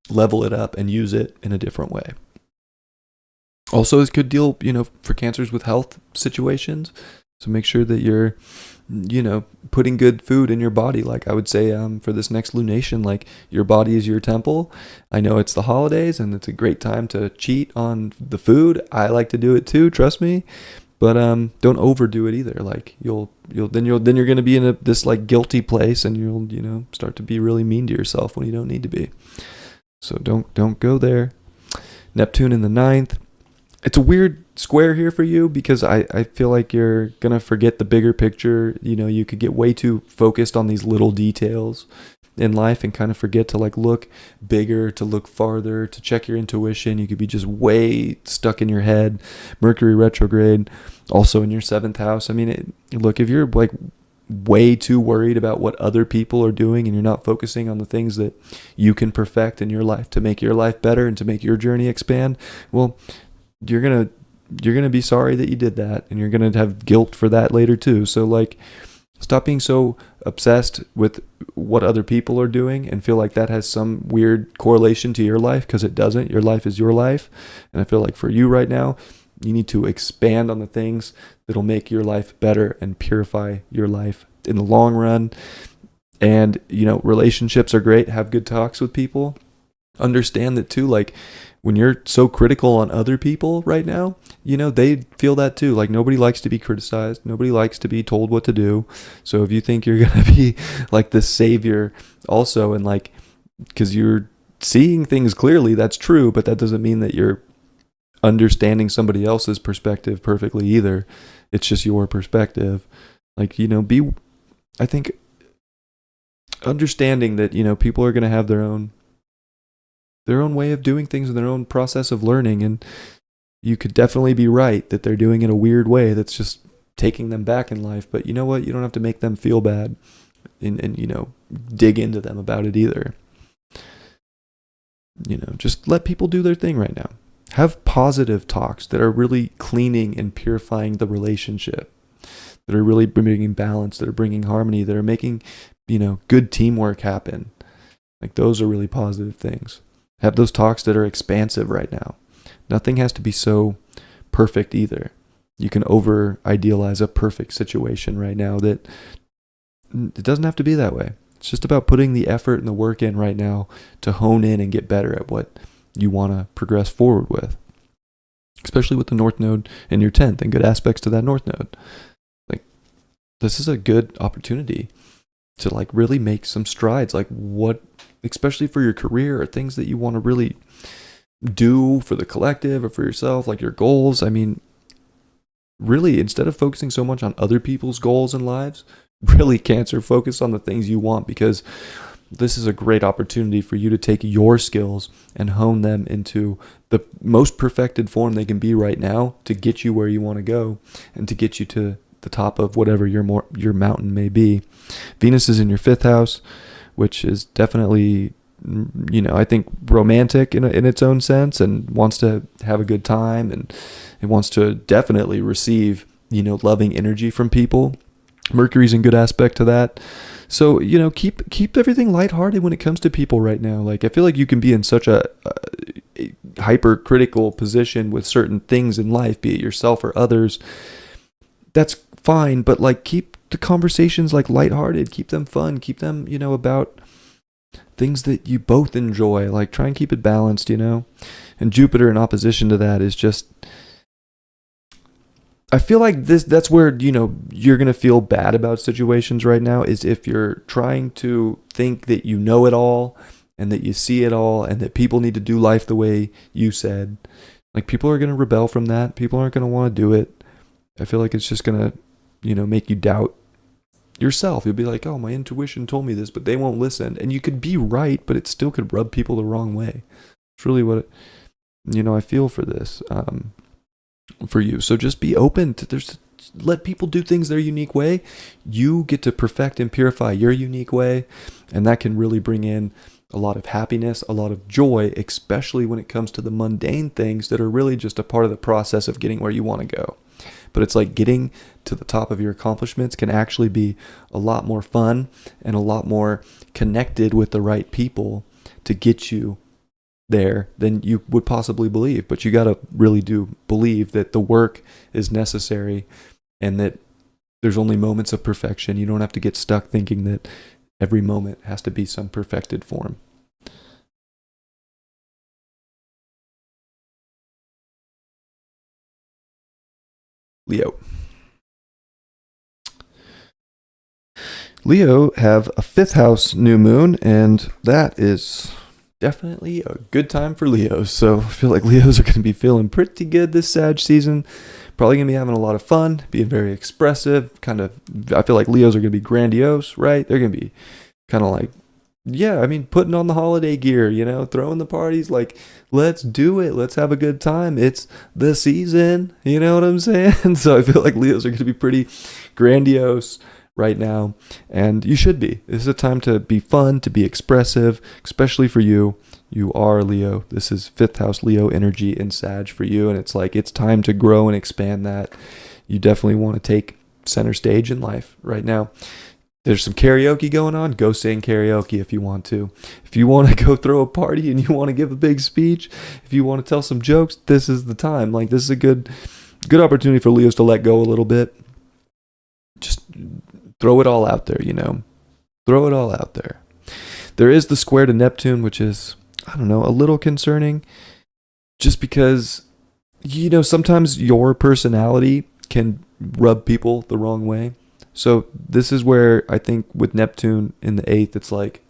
Speaker 1: level it up and use it in a different way. Also, this could deal, for Cancers with health situations. So make sure that you're, putting good food in your body. Like I would say, for this next lunation, like your body is your temple. I know it's the holidays and it's a great time to cheat on the food. I like to do it too, trust me. But don't overdo it either. Like then you're going to be in this like guilty place, and you'll start to be really mean to yourself when you don't need to be. So don't go there. Neptune in the 9th. It's a weird square here for you because I feel like you're going to forget the bigger picture. You could get way too focused on these little details in life and kind of forget to like look bigger, to look farther, to check your intuition. You could be just way stuck in your head. Mercury retrograde also in your 7th house. I mean, look, if you're like way too worried about what other people are doing and you're not focusing on the things that you can perfect in your life to make your life better and to make your journey expand, well, you're going to be sorry that you did that, and you're going to have guilt for that later too. So like, stop being so obsessed with what other people are doing and feel like that has some weird correlation to your life, because it doesn't. Your life is your life. And I feel like for you right now, you need to expand on the things that'll make your life better and purify your life in the long run. And, relationships are great. Have good talks with people. Understand that too, like, when you're so critical on other people right now, they feel that too. Like, nobody likes to be criticized. Nobody likes to be told what to do. So if you think you're going to be like the savior also, and like, because you're seeing things clearly, that's true, but that doesn't mean that you're understanding somebody else's perspective perfectly either. It's just your perspective. Like, I think understanding that, people are going to have their own way of doing things and their own process of learning. And you could definitely be right that they're doing it a weird way that's just taking them back in life. But you know what? You don't have to make them feel bad and dig into them about it either. Just let people do their thing right now. Have positive talks that are really cleaning and purifying the relationship, that are really bringing balance, that are bringing harmony, that are making, good teamwork happen. Like, those are really positive things. Have those talks that are expansive right now. Nothing has to be so perfect either. You can over idealize a perfect situation right now that it doesn't have to be that way. It's just about putting the effort and the work in right now to hone in and get better at what you want to progress forward with. Especially with the North Node in your 10th and good aspects to that North Node. Like, this is a good opportunity to like really make some strides. Like, what, especially for your career, or things that you want to really do for the collective or for yourself, like your goals. I mean, really, instead of focusing so much on other people's goals and lives, really, Cancer, focus on the things you want, because this is a great opportunity for you to take your skills and hone them into the most perfected form they can be right now to get you where you want to go and to get you to the top of whatever your mountain may be. Venus is in your 5th house, which is definitely, I think romantic in its own sense, and wants to have a good time, and it wants to definitely receive, loving energy from people. Mercury's in good aspect to that. So, keep everything lighthearted when it comes to people right now. Like, I feel like you can be in such a hypercritical position with certain things in life, be it yourself or others. That's fine, but like, keep the conversations like lighthearted, keep them fun, keep them, about things that you both enjoy. Like, try and keep it balanced, And Jupiter in opposition to that is just, I feel like that's where, you're going to feel bad about situations right now, is if you're trying to think that you know it all and that you see it all and that people need to do life the way you said. Like, people are going to rebel from that. People aren't going to want to do it. I feel like it's just going to, make you doubt yourself. You'll be like, oh, my intuition told me this, but they won't listen. And you could be right, but it still could rub people the wrong way. It's really what, I feel for this. For you. So just be open to, there's let people do things their unique way. You get to perfect and purify your unique way, and that can really bring in a lot of happiness, a lot of joy, especially when it comes to the mundane things that are really just a part of the process of getting where you want to go. But it's like getting to the top of your accomplishments can actually be a lot more fun and a lot more connected with the right people to get you there than you would possibly believe. But you got to really do believe that the work is necessary and that there's only moments of perfection. You don't have to get stuck thinking that every moment has to be some perfected form. Leo. Leo have a 5th house new moon, and that is definitely a good time for Leos. So I feel like Leos are going to be feeling pretty good this Sag season. Probably going to be having a lot of fun, being very expressive. I feel like Leos are going to be grandiose, right? They're going to be kind of like, yeah, I mean, putting on the holiday gear, throwing the parties, like, let's do it. Let's have a good time. It's the season. You know what I'm saying? So I feel like Leos are going to be pretty grandiose right now. And you should be. This is a time to be fun, to be expressive, especially for you. You are Leo. This is 5th house Leo energy in Sag for you. And it's like, it's time to grow and expand that. You definitely want to take center stage in life right now. There's some karaoke going on. Go sing karaoke if you want to. If you want to go throw a party and you want to give a big speech, if you want to tell some jokes, this is the time. Like, this is a good opportunity for Leos to let go a little bit. Just throw it all out there, Throw it all out there. There is the square to Neptune, which is, I don't know, a little concerning. Just because, sometimes your personality can rub people the wrong way. So this is where I think with Neptune in the 8th, it's like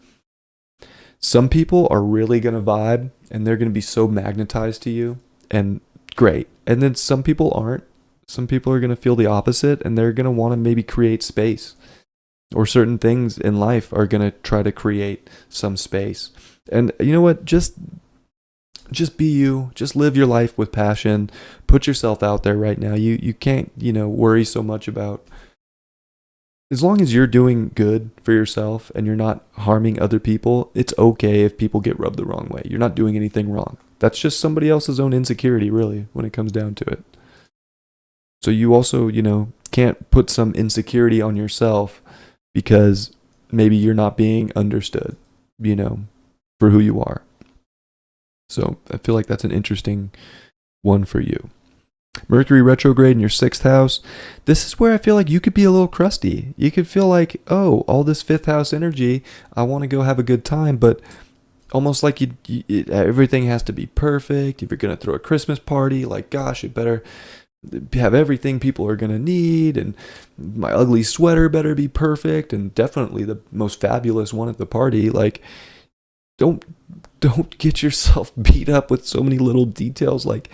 Speaker 1: some people are really going to vibe and they're going to be so magnetized to you and great. And then some people aren't. Some people are going to feel the opposite and they're going to want to maybe create space, or certain things in life are going to try to create some space. And you know what? Just be you. Just live your life with passion. Put yourself out there right now. You can't, worry so much about, as long as you're doing good for yourself and you're not harming other people, it's okay if people get rubbed the wrong way. You're not doing anything wrong. That's just somebody else's own insecurity, really, when it comes down to it. So you also, can't put some insecurity on yourself because maybe you're not being understood, for who you are. So I feel like that's an interesting one for you. Mercury retrograde in your 6th house. This is where I feel like you could be a little crusty. You could feel like, oh, all this 5th house energy, I want to go have a good time, but almost like everything has to be perfect. If you're going to throw a Christmas party, like, gosh, it better have everything people are going to need, and my ugly sweater better be perfect, and definitely the most fabulous one at the party. Like, don't get yourself beat up with so many little details. Like,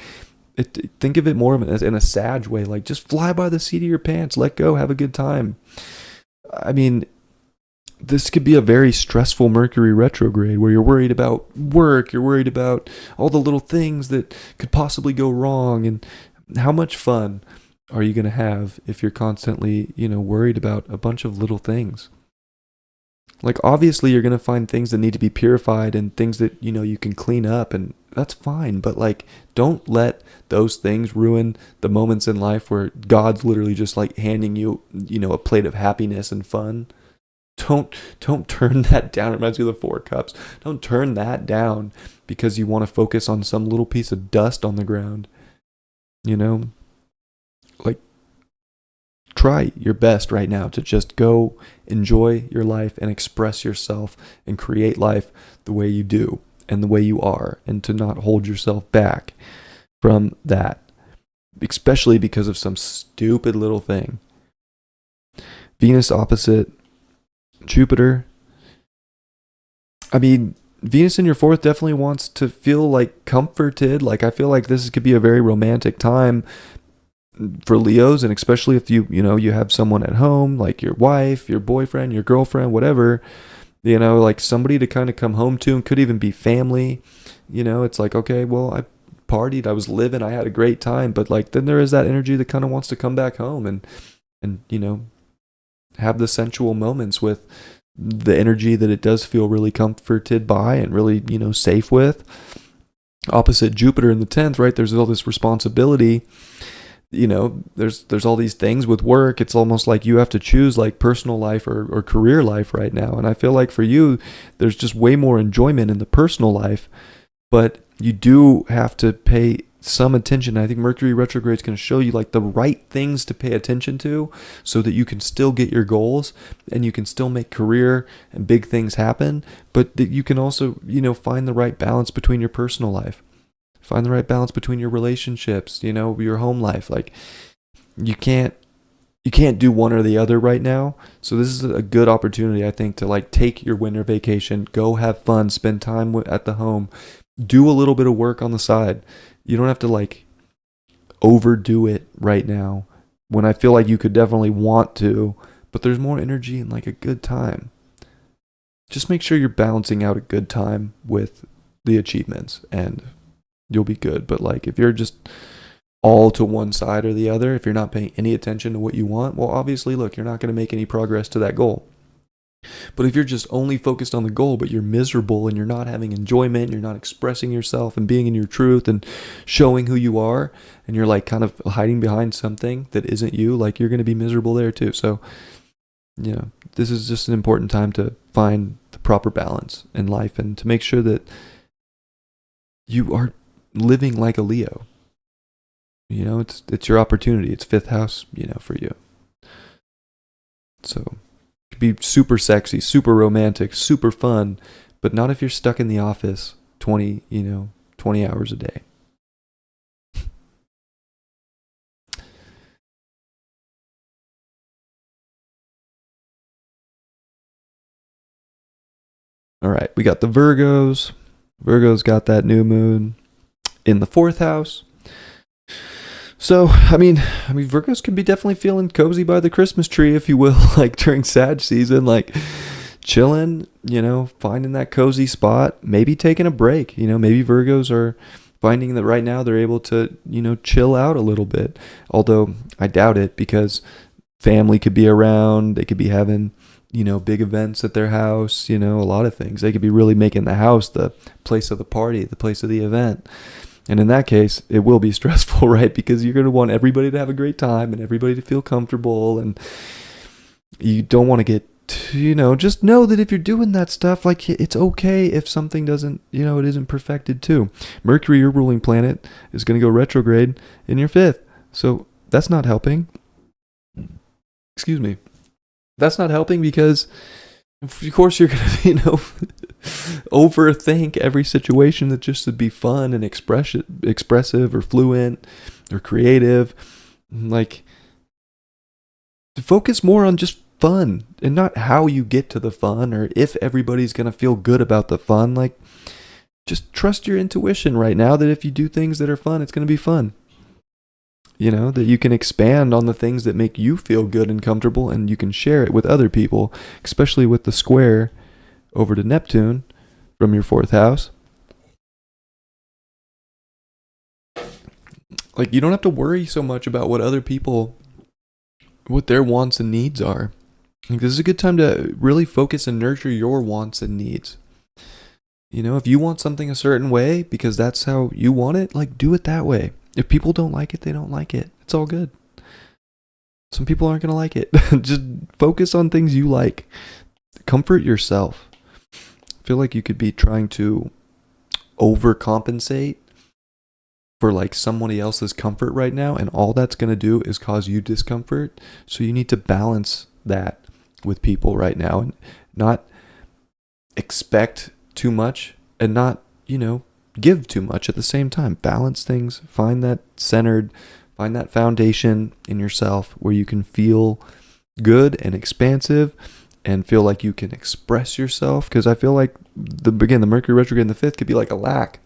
Speaker 1: think of it more in a Sag way. Like, just fly by the seat of your pants, let go, have a good time. I mean, this could be a very stressful Mercury retrograde where you're worried about work, you're worried about all the little things that could possibly go wrong. And how much fun are you going to have if you're constantly, worried about a bunch of little things? Like, obviously you're going to find things that need to be purified and things that, you can clean up, and that's fine. But like, don't let those things ruin the moments in life where God's literally just like handing you, a plate of happiness and fun. Don't turn that down. It reminds me of the 4 cups. Don't turn that down because you want to focus on some little piece of dust on the ground. Like, try your best right now to just go enjoy your life and express yourself and create life the way you do and the way you are, and to not hold yourself back from that, especially because of some stupid little thing. Venus opposite Jupiter. I mean, Venus in your 4th definitely wants to feel like comforted. Like, I feel like this could be a very romantic time for Leos, and especially if you have someone at home, like your wife, your boyfriend, your girlfriend, whatever, like somebody to kind of come home to, and could even be family. It's like, okay, well, I partied, I was living, I had a great time. But like, then there is that energy that kind of wants to come back home and, you know, have the sensual moments with the energy that it does feel really comforted by and really, you know, safe with. Opposite Jupiter in the 10th, right? There's all this responsibility. You know, there's all these things with work. It's almost like you have to choose like personal life or career life right now. And I feel like for you, there's just way more enjoyment in the personal life, but you do have to pay some attention. I think Mercury retrograde is going to show you like the right things to pay attention to so that you can still get your goals and you can still make career and big things happen, but that you can also, you know, find the right balance between your personal life. Find the right balance between your relationships, you know, your home life. Like you can't do one or the other right now. So this is a good opportunity, I think, to like take your winter vacation, go have fun, spend time at the home, do a little bit of work on the side. You don't have to like overdo it right now when I feel like you could definitely want to, but there's more energy and like a good time. Just make sure you're balancing out a good time with the achievements and you'll be good. But like if you're just all to one side or the other, if you're not paying any attention to what you want, well, obviously, look, you're not going to make any progress to that goal. But if you're just only focused on the goal, but you're miserable and you're not having enjoyment, you're not expressing yourself and being in your truth and showing who you are, and you're like kind of hiding behind something that isn't you, like you're going to be miserable there too. So, you know, this is just an important time to find the proper balance in life and to make sure that you are living like a Leo. You know, it's your opportunity. It's fifth house, you know, for you. So it could be super sexy, super romantic, super fun, but not if you're stuck in the office 20 hours a day. All right, we got the Virgos. Virgo's got that new moon in the fourth house. So, I mean, Virgos can be definitely feeling cozy by the Christmas tree, if you will, like during Sag season, like chilling, you know, finding that cozy spot, maybe taking a break. You know, maybe Virgos are finding that right now they're able to, you know, chill out a little bit. Although I doubt it because family could be around, they could be having, you know, big events at their house, you know, a lot of things. They could be really making the house the place of the party, the place of the event. And in that case, it will be stressful, right? Because you're going to want everybody to have a great time and everybody to feel comfortable. And you don't want to get, you know, just know that if you're doing that stuff, like it's okay if something doesn't, you know, it isn't perfected too. Mercury, your ruling planet, is going to go retrograde in your fifth. So that's not helping. Excuse me. That's not helping because, of course, you're going to, you know, overthink every situation that just to be fun and expressive or fluent or creative. Like, to focus more on just fun and not how you get to the fun or if everybody's going to feel good about the fun. Like, just trust your intuition right now that if you do things that are fun, it's going to be fun. You know, that you can expand on the things that make you feel good and comfortable and you can share it with other people, especially with the square over to Neptune from your fourth house. Like, you don't have to worry so much about what other people, what their wants and needs are. Like, this is a good time to really focus and nurture your wants and needs. You know, if you want something a certain way because that's how you want it, like, do it that way. If people don't like it, they don't like it. It's all good. Some people aren't going to like it. Just focus on things you like. Comfort yourself. I feel like you could be trying to overcompensate for like somebody else's comfort right now, and all that's going to do is cause you discomfort. So you need to balance that with people right now and not expect too much and not, you know, give too much at the same time. Balance things, find that centered, find that foundation in yourself where you can feel good and expansive and feel like you can express yourself. Because I feel like the Mercury retrograde in the fifth could be like a lack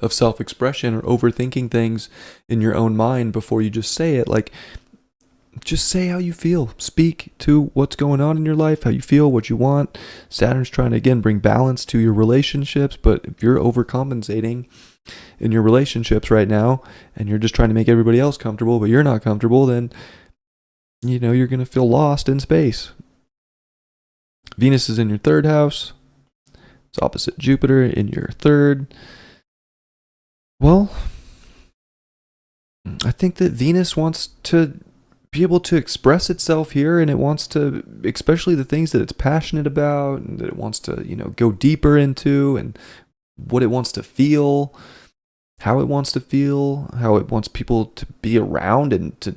Speaker 1: of self-expression or overthinking things in your own mind before you just say it. Like, just say how you feel. Speak to what's going on in your life, how you feel, what you want. Saturn's trying to, again, bring balance to your relationships, but if you're overcompensating in your relationships right now and you're just trying to make everybody else comfortable, but you're not comfortable, then, you're going to feel lost in space. Venus is in your third house. It's opposite Jupiter in your third. Well, I think that Venus wants to be able to express itself here, and it wants to, especially the things that it's passionate about and that it wants to, go deeper into, and what it wants to feel, how it wants to feel, how it wants people to be around and to,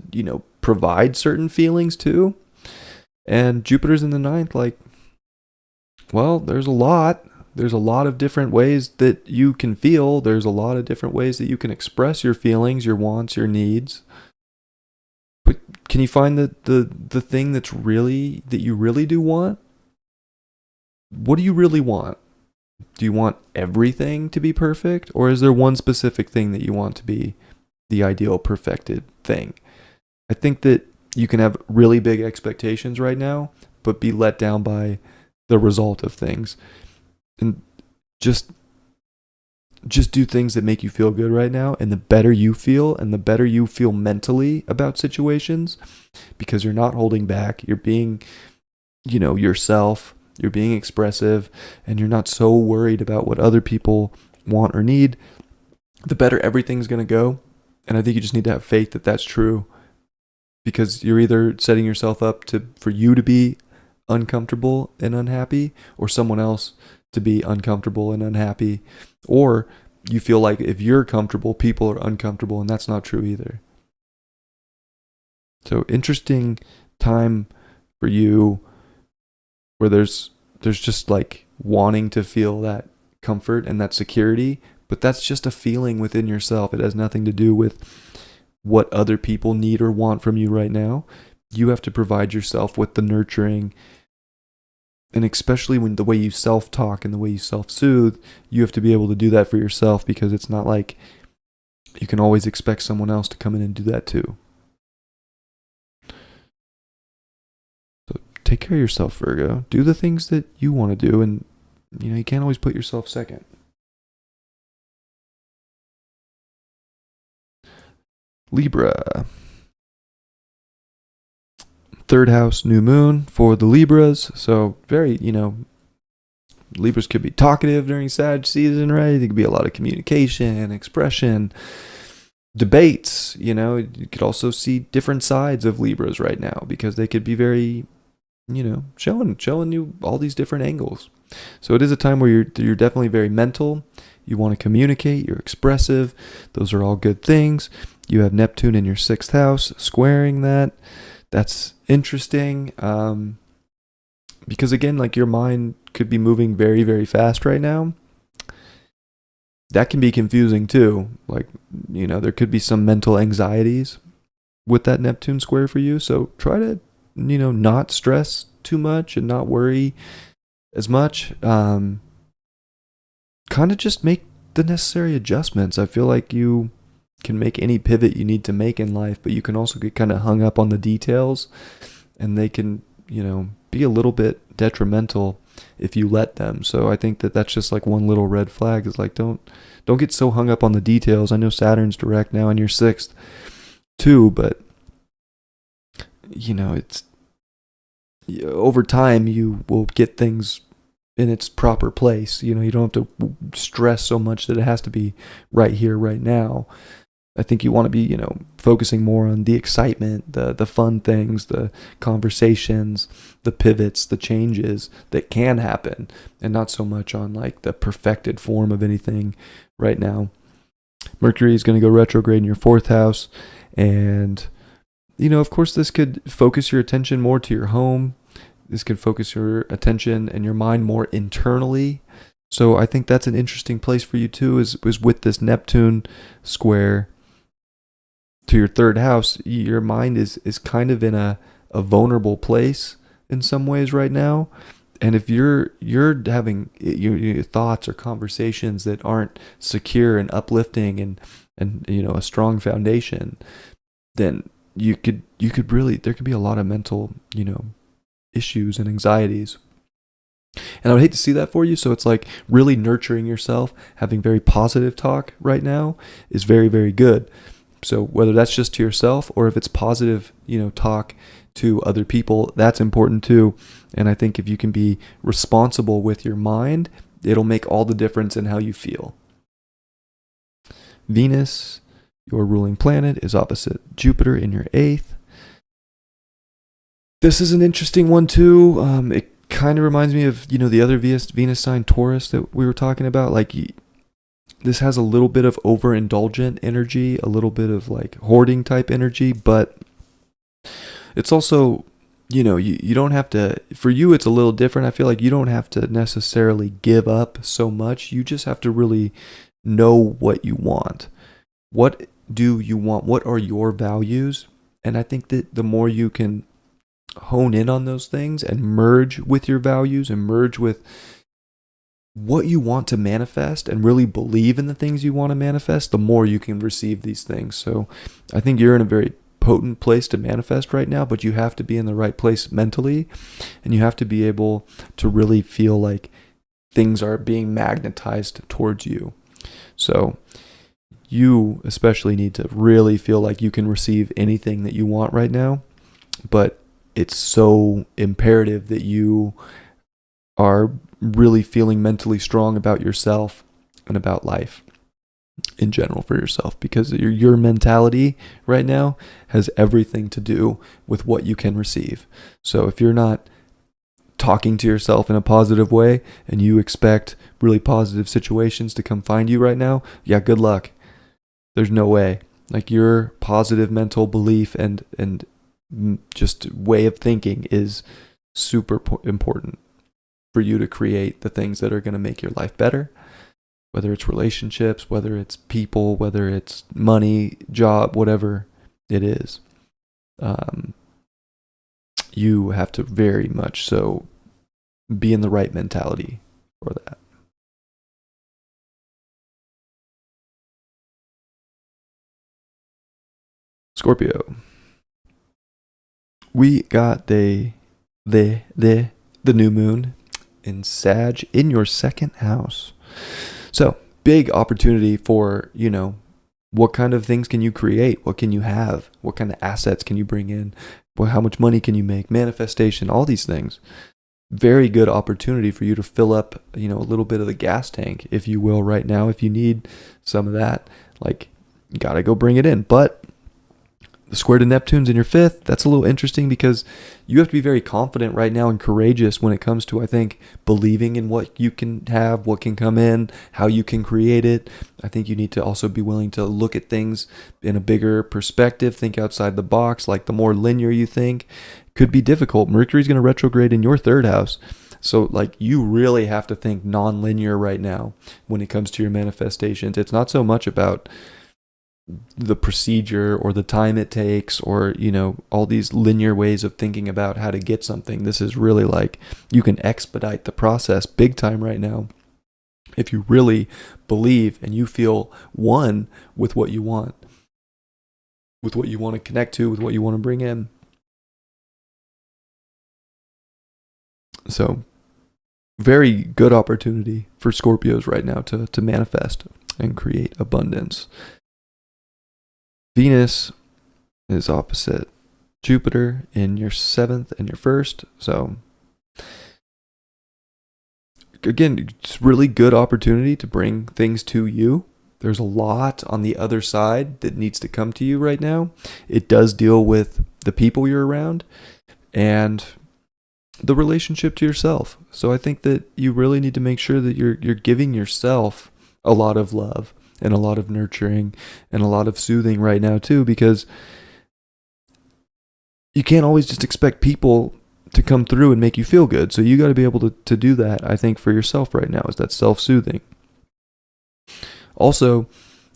Speaker 1: provide certain feelings too. And Jupiter's in the ninth, like, well, there's a lot. There's a lot of different ways that you can feel. There's a lot of different ways that you can express your feelings, your wants, your needs. But can you find the thing that you really do want? What do you really want? Do you want everything to be perfect? Or is there one specific thing that you want to be the ideal perfected thing? I think that you can have really big expectations right now, but be let down by the result of things. And just do things that make you feel good right now, and the better you feel and the better you feel mentally about situations, because you're not holding back, you're being yourself, you're being expressive, and you're not so worried about what other people want or need, the better everything's going to go. And I think you just need to have faith that that's true, because you're either setting yourself up for you to be uncomfortable and unhappy, or someone else to be uncomfortable and unhappy, or you feel like if you're comfortable, people are uncomfortable, and that's not true either. So interesting time for you, where there's just like wanting to feel that comfort and that security, but that's just a feeling within yourself. It has nothing to do with what other people need or want from you right now. You have to provide yourself with the nurturing. And especially when the way you self-talk and the way you self-soothe, you have to be able to do that for yourself, because it's not like you can always expect someone else to come in and do that too. So take care of yourself, Virgo. Do the things that you want to do, and you can't always put yourself second. Libra. Third house, new moon for the Libras. So very, Libras could be talkative during Sag season, right? There could be a lot of communication, expression, debates. You could also see different sides of Libras right now, because they could be very, showing you all these different angles. So it is a time where you're definitely very mental. You want to communicate. You're expressive. Those are all good things. You have Neptune in your sixth house, squaring that. That's interesting, because again, like, your mind could be moving very, very fast right now. That can be confusing too. Like, there could be some mental anxieties with that Neptune square for you. So try to, not stress too much and not worry as much. Kind of just make the necessary adjustments. I feel like you can make any pivot you need to make in life, but you can also get kind of hung up on the details, and they can, be a little bit detrimental if you let them. So I think that that's just like one little red flag, is like, don't get so hung up on the details. I know Saturn's direct now in your sixth too, but it's over time you will get things in its proper place. You don't have to stress so much that it has to be right here, right now. I think you want to be, focusing more on the excitement, the fun things, the conversations, the pivots, the changes that can happen, and not so much on like the perfected form of anything right now. Mercury is going to go retrograde in your fourth house, and of course, this could focus your attention more to your home. This could focus your attention and your mind more internally. So I think that's an interesting place for you too, is with this Neptune square to your third house. Your mind is kind of in a vulnerable place in some ways right now. And if you're having your thoughts or conversations that aren't secure and uplifting and a strong foundation, then you could really, there could be a lot of mental, issues and anxieties. And I would hate to see that for you. So it's like really nurturing yourself, having very positive talk right now is very, very good. So whether that's just to yourself or if it's positive, talk to other people, that's important too. And I think if you can be responsible with your mind, it'll make all the difference in how you feel. Venus, your ruling planet, is opposite Jupiter in your 8th. This is an interesting one too. It kind of reminds me of, the other Venus sign, Taurus, that we were talking about. Like, this has a little bit of overindulgent energy, a little bit of like hoarding type energy, but it's also, you don't have to, for you, it's a little different. I feel like you don't have to necessarily give up so much. You just have to really know what you want. What do you want? What are your values? And I think that the more you can hone in on those things and merge with your values and merge with what you want to manifest and really believe in the things you want to manifest, the more you can receive these things. So I think you're in a very potent place to manifest right now, but you have to be in the right place mentally, and you have to be able to really feel like things are being magnetized towards you. So you especially need to really feel like you can receive anything that you want right now, but it's so imperative that you are really feeling mentally strong about yourself and about life in general for yourself, because your mentality right now has everything to do with what you can receive. So if you're not talking to yourself in a positive way and you expect really positive situations to come find you right now, yeah, good luck. There's no way. Like, your positive mental belief and just way of thinking is super important for you to create the things that are going to make your life better, whether it's relationships, whether it's people, whether it's money, job, whatever it is. You have to very much so be in the right mentality for that. Scorpio. We got the new moon in Sag in your 2nd house. So big opportunity for, what kind of things can you create? What can you have? What kind of assets can you bring in? How much money can you make? Manifestation, all these things. Very good opportunity for you to fill up, a little bit of the gas tank, if you will, right now. If you need some of that, like, you got to go bring it in. But the square to Neptune's in your 5th. That's a little interesting because you have to be very confident right now and courageous when it comes to, I think, believing in what you can have, what can come in, how you can create it. I think you need to also be willing to look at things in a bigger perspective, think outside the box. Like, the more linear you think could be difficult. Mercury's going to retrograde in your 3rd house. So, like, you really have to think non-linear right now when it comes to your manifestations. It's not so much about the procedure or the time it takes or, all these linear ways of thinking about how to get something. This is really like, you can expedite the process big time right now if you really believe and you feel one with what you want, with what you want to connect to, with what you want to bring in. So very good opportunity for Scorpios right now to manifest and create abundance. Venus is opposite Jupiter in your 7th and your 1st. So again, it's really good opportunity to bring things to you. There's a lot on the other side that needs to come to you right now. It does deal with the people you're around and the relationship to yourself. So I think that you really need to make sure that you're giving yourself a lot of love and a lot of nurturing and a lot of soothing right now too, because you can't always just expect people to come through and make you feel good. So you got to be able to do that, I think, for yourself right now, is that self-soothing. Also,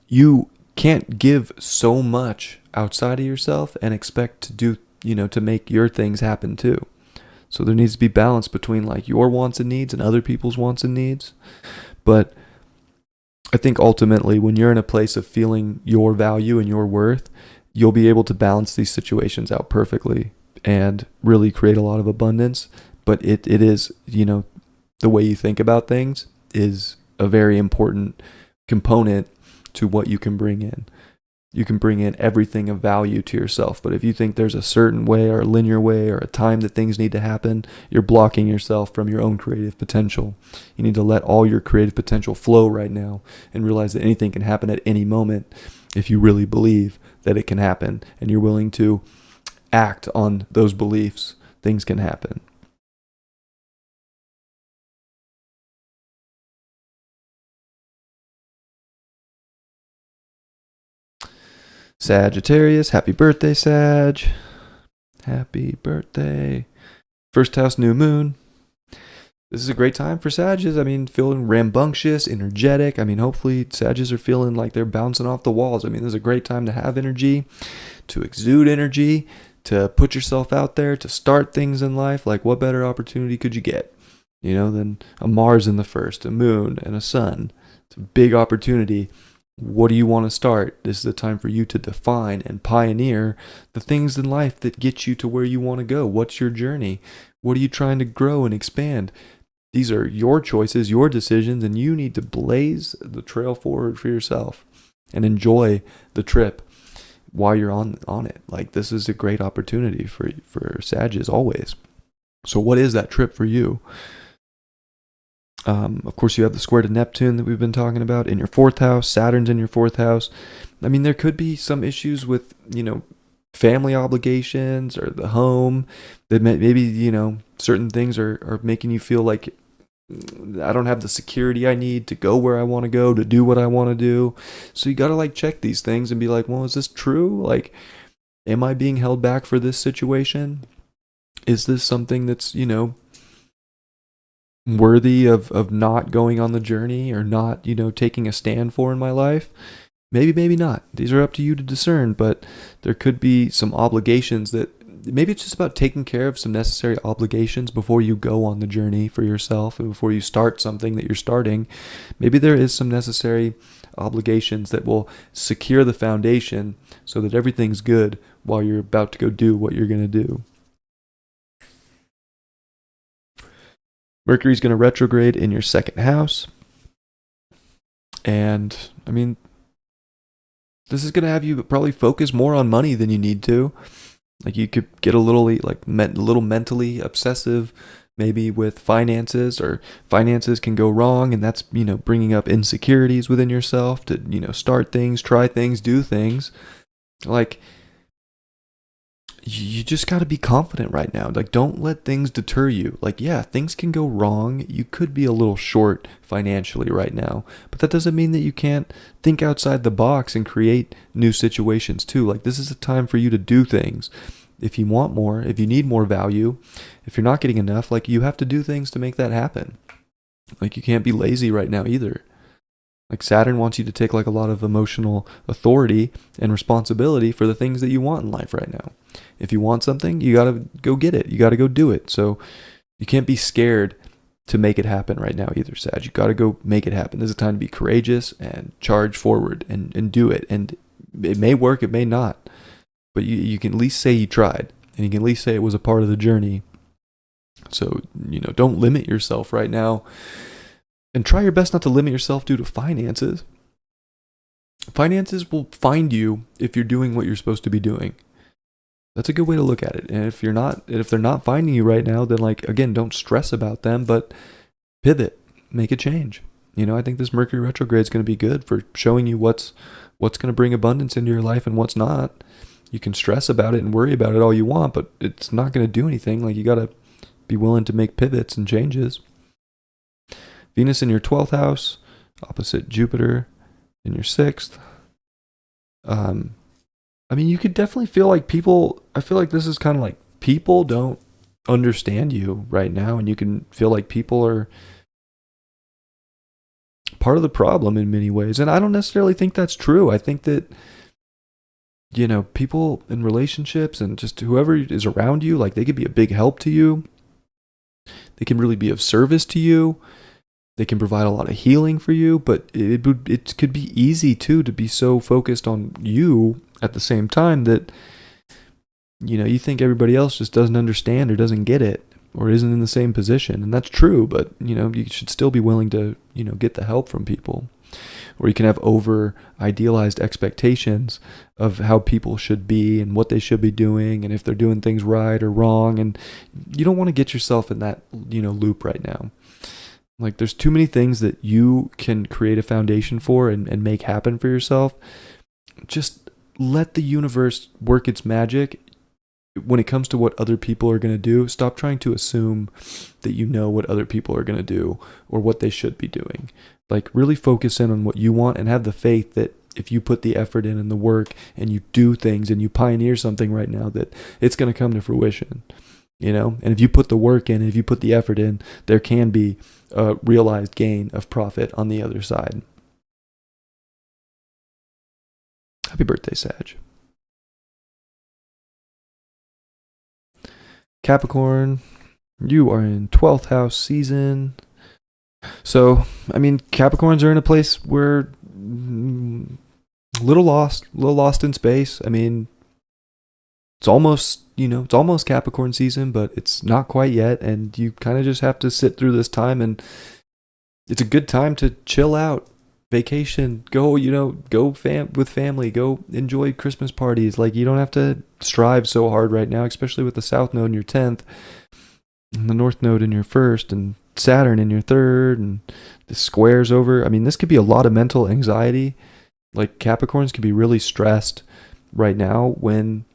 Speaker 1: you can't give so much outside of yourself and expect to do, to make your things happen too. So there needs to be balance between like your wants and needs and other people's wants and needs. But I think ultimately when you're in a place of feeling your value and your worth, you'll be able to balance these situations out perfectly and really create a lot of abundance. But it is, the way you think about things is a very important component to what you can bring in. You can bring in everything of value to yourself, but if you think there's a certain way or a linear way or a time that things need to happen, you're blocking yourself from your own creative potential. You need to let all your creative potential flow right now and realize that anything can happen at any moment if you really believe that it can happen and you're willing to act on those beliefs. Things can happen. Sagittarius, happy birthday, Sag. Happy birthday. First house, new moon. This is a great time for Sages. I mean, feeling rambunctious, energetic. I mean, hopefully Sages are feeling like they're bouncing off the walls. I mean, this is a great time to have energy, to exude energy, to put yourself out there, to start things in life. Like, what better opportunity could you get, than a Mars in the first, a moon, and a sun? It's a big opportunity. What do you want to start? This is the time for you to define and pioneer the things in life that get you to where you want to go. What's your journey? What are you trying to grow and expand? These are your choices, your decisions, and you need to blaze the trail forward for yourself and enjoy the trip while you're on it. Like, this is a great opportunity for Sages always. So what is that trip for you? Of course, you have the square to Neptune that we've been talking about in your 4th house. Saturn's in your 4th house. I mean, there could be some issues with, family obligations or the home that maybe, certain things are making you feel like I don't have the security I need to go where I want to go, to do what I want to do. So you got to check these things and be like, well, is this true? Like, am I being held back for this situation? Is this something that's, worthy of not going on the journey or not, taking a stand for in my life? Maybe not. These are up to you to discern, but there could be some obligations that maybe it's just about taking care of some necessary obligations before you go on the journey for yourself and before you start something that you're starting. Maybe there is some necessary obligations that will secure the foundation so that everything's good while you're about to go do what you're going to do. Mercury's going to retrograde in your 2nd house. And, I mean, this is going to have you probably focus more on money than you need to. Like, you could get a little mentally obsessive maybe with finances, or finances can go wrong, and that's, bringing up insecurities within yourself to, start things, try things, do things. Like, you just got to be confident right now. Like, don't let things deter you. Like, yeah, things can go wrong. You could be a little short financially right now, but that doesn't mean that you can't think outside the box and create new situations too. Like, this is a time for you to do things. If you want more, if you need more value, if you're not getting enough, like, you have to do things to make that happen. Like, you can't be lazy right now either. Like, Saturn wants you to take a lot of emotional authority and responsibility for the things that you want in life right now. If you want something, you got to go get it. You got to go do it. So you can't be scared to make it happen right now either, Sag. You got to go make it happen. This is a time to be courageous and charge forward and do it. And it may work, it may not. But you can at least say you tried. And you can at least say it was a part of the journey. So, don't limit yourself right now. And try your best not to limit yourself due to finances. Finances will find you if you're doing what you're supposed to be doing. That's a good way to look at it. And if they're not finding you right now, then again, don't stress about them, but pivot, make a change. I think this Mercury retrograde is going to be good for showing you what's going to bring abundance into your life and what's not. You can stress about it and worry about it all you want, but it's not going to do anything. Like, you got to be willing to make pivots and changes. Venus in your 12th house, opposite Jupiter in your 6th. I mean, you could definitely feel like I feel like this is kind of like people don't understand you right now, and you can feel like people are part of the problem in many ways. And I don't necessarily think that's true. I think that, people in relationships and just whoever is around you, like, they could be a big help to you. They can really be of service to you. They can provide a lot of healing for you, but it could be easy too to be so focused on you at the same time that, you think everybody else just doesn't understand or doesn't get it or isn't in the same position. And that's true, but, you should still be willing to, get the help from people. Or you can have over idealized expectations of how people should be and what they should be doing and if they're doing things right or wrong. And you don't want to get yourself in that, loop right now. Like, there's too many things that you can create a foundation for and make happen for yourself. Just let the universe work its magic. When it comes to what other people are going to do, stop trying to assume that you know what other people are going to do or what they should be doing. Like, really focus in on what you want and have the faith that if you put the effort in and the work and you do things and you pioneer something right now, that it's going to come to fruition, And if you put the work in, if you put the effort in, there can be a realized gain of profit on the other side. Happy birthday, Sag. Capricorn, you are in 12th house season. So, Capricorns are in a place where a little lost in space. It's almost Capricorn season, but it's not quite yet. And you kind of just have to sit through this time, and it's a good time to chill out, vacation, go with family, go enjoy Christmas parties. Like, you don't have to strive so hard right now, especially with the South Node in your 10th and the North Node in your 1st and Saturn in your 3rd and the squares over. This could be a lot of mental anxiety. Like, Capricorns can be really stressed right now when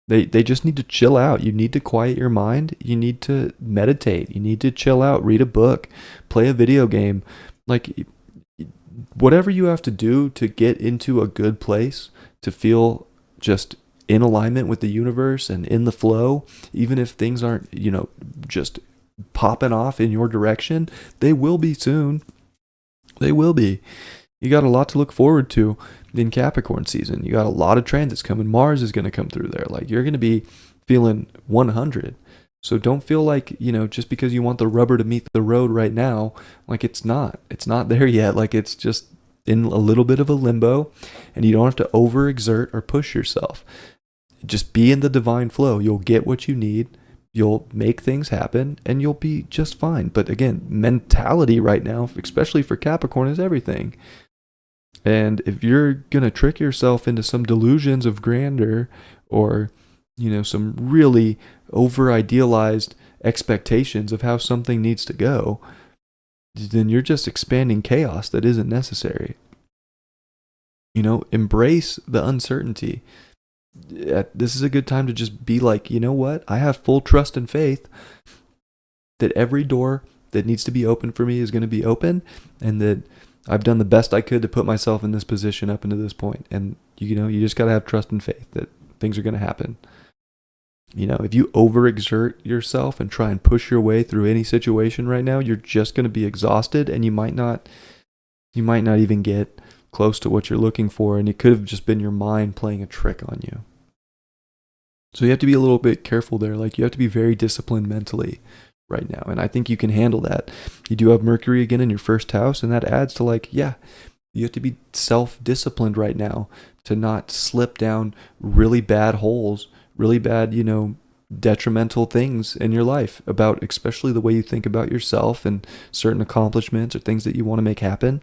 Speaker 1: they just need to chill out. You need to quiet your mind. You need to meditate. You need to chill out, read a book, play a video game. Like, whatever you have to do to get into a good place, to feel just in alignment with the universe and in the flow, even if things aren't, just popping off in your direction, they will be soon. They will be. You got a lot to look forward to in Capricorn season. You got a lot of transits coming. Mars is going to come through there. Like, you're going to be feeling 100. So don't feel like, just because you want the rubber to meet the road right now, like, it's not there yet. Like, it's just in a little bit of a limbo, and you don't have to overexert or push yourself. Just be in the divine flow. You'll get what you need. You'll make things happen, and you'll be just fine. But again, mentality right now, especially for Capricorn, is everything. And if you're going to trick yourself into some delusions of grandeur or, some really over-idealized expectations of how something needs to go, then you're just expanding chaos that isn't necessary. Embrace the uncertainty. This is a good time to just be like, you know what? I have full trust and faith that every door that needs to be open for me is going to be open, and that I've done the best I could to put myself in this position up into this point. And, you just got to have trust and faith that things are going to happen. If you overexert yourself and try and push your way through any situation right now, you're just going to be exhausted, and you might not even get close to what you're looking for, and it could have just been your mind playing a trick on you. So you have to be a little bit careful there. Like, you have to be very disciplined mentally right now, and I think you can handle that. You do have Mercury again in your 1st house, and that adds to you have to be self-disciplined right now to not slip down really bad holes, really bad, detrimental things in your life, about especially the way you think about yourself and certain accomplishments or things that you want to make happen.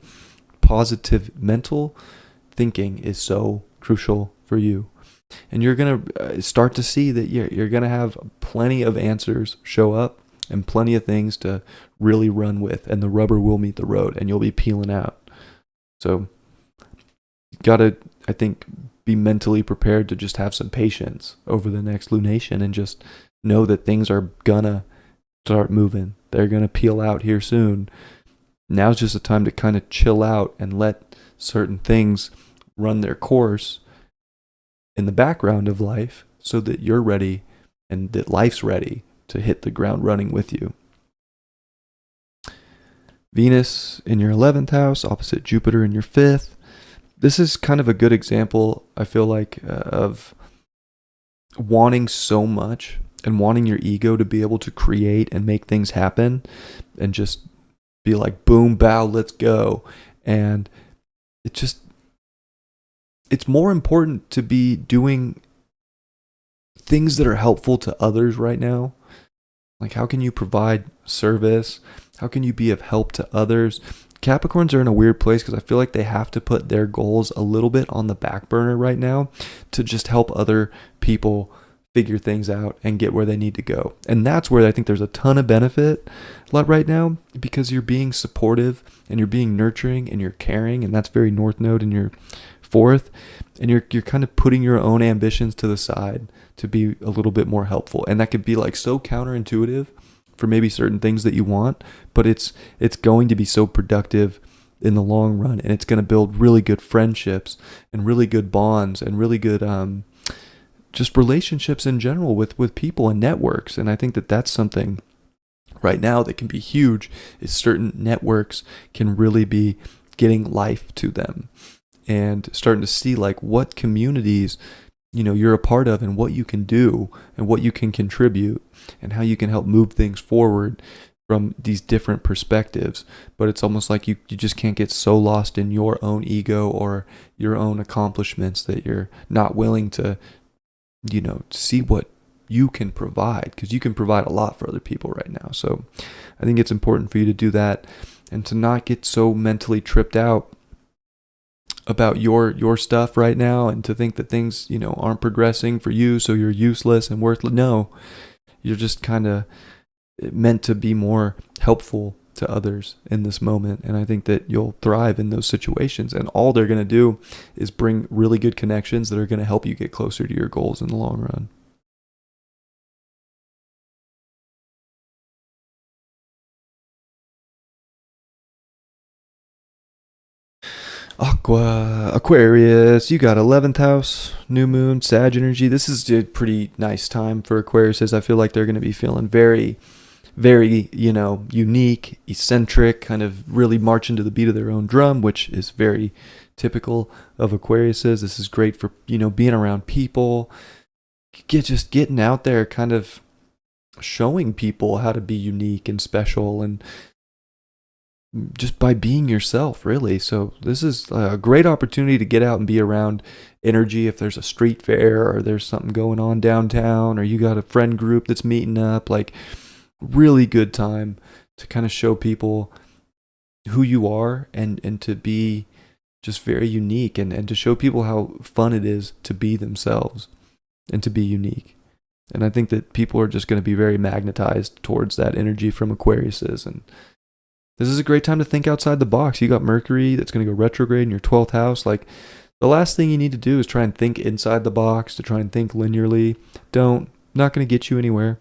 Speaker 1: Positive mental thinking is so crucial for you. And you're going to start to see that you're going to have plenty of answers show up and plenty of things to really run with, and the rubber will meet the road, and you'll be peeling out. So you got to, I think, be mentally prepared to just have some patience over the next lunation and just know that things are going to start moving. They're going to peel out here soon. Now's just a time to kind of chill out and let certain things run their course in the background of life so that you're ready and that life's ready to hit the ground running with you. Venus in your 11th house, opposite Jupiter in your 5th. This is kind of a good example, I feel like, of wanting so much and wanting your ego to be able to create and make things happen and just be like, boom, bow, let's go. And it's it's more important to be doing things that are helpful to others right now. Like, how can you provide service? How can you be of help to others? Capricorns are in a weird place because I feel like they have to put their goals a little bit on the back burner right now to just help other people figure things out and get where they need to go. And that's where I think there's a ton of benefit right now, because you're being supportive and you're being nurturing and you're caring, and that's very North Node in your fourth, and you're kind of putting your own ambitions to the side to be a little bit more helpful. And that could be like so counterintuitive for maybe certain things that you want, but it's going to be so productive in the long run, and it's going to build really good friendships and really good bonds and really good just relationships in general with people and networks. And I think that that's something right now that can be huge, is certain networks can really be getting life to them and starting to see like what communities you're a part of and what you can do and what you can contribute and how you can help move things forward from these different perspectives. But it's almost like you just can't get so lost in your own ego or your own accomplishments that you're not willing to see what you can provide, because you can provide a lot for other people right now. So I think it's important for you to do that and to not get so mentally tripped out about your stuff right now, and to think that things aren't progressing for you, so you're useless and worthless. No, you're just kind of meant to be more helpful to others in this moment. And I think that you'll thrive in those situations, and all they're going to do is bring really good connections that are going to help you get closer to your goals in the long run. Aquarius, you got 11th house, new moon, Sag energy. This is a pretty nice time for Aquariuses. I feel like they're going to be feeling very, very, unique, eccentric, kind of really marching to the beat of their own drum, which is very typical of Aquariuses. This is great for, being around people, just getting out there, kind of showing people how to be unique and special, and just by being yourself, really. So this is a great opportunity to get out and be around energy. If there's a street fair or there's something going on downtown, or you got a friend group that's meeting up, like really good time to kind of show people who you are, and to be just very unique, and to show people how fun it is to be themselves and to be unique. And I think that people are just going to be very magnetized towards that energy from Aquariuses. And this is a great time to think outside the box. You got Mercury that's going to go retrograde in your 12th house. Like, the last thing you need to do is try and think inside the box, to try and think linearly. Not going to get you anywhere.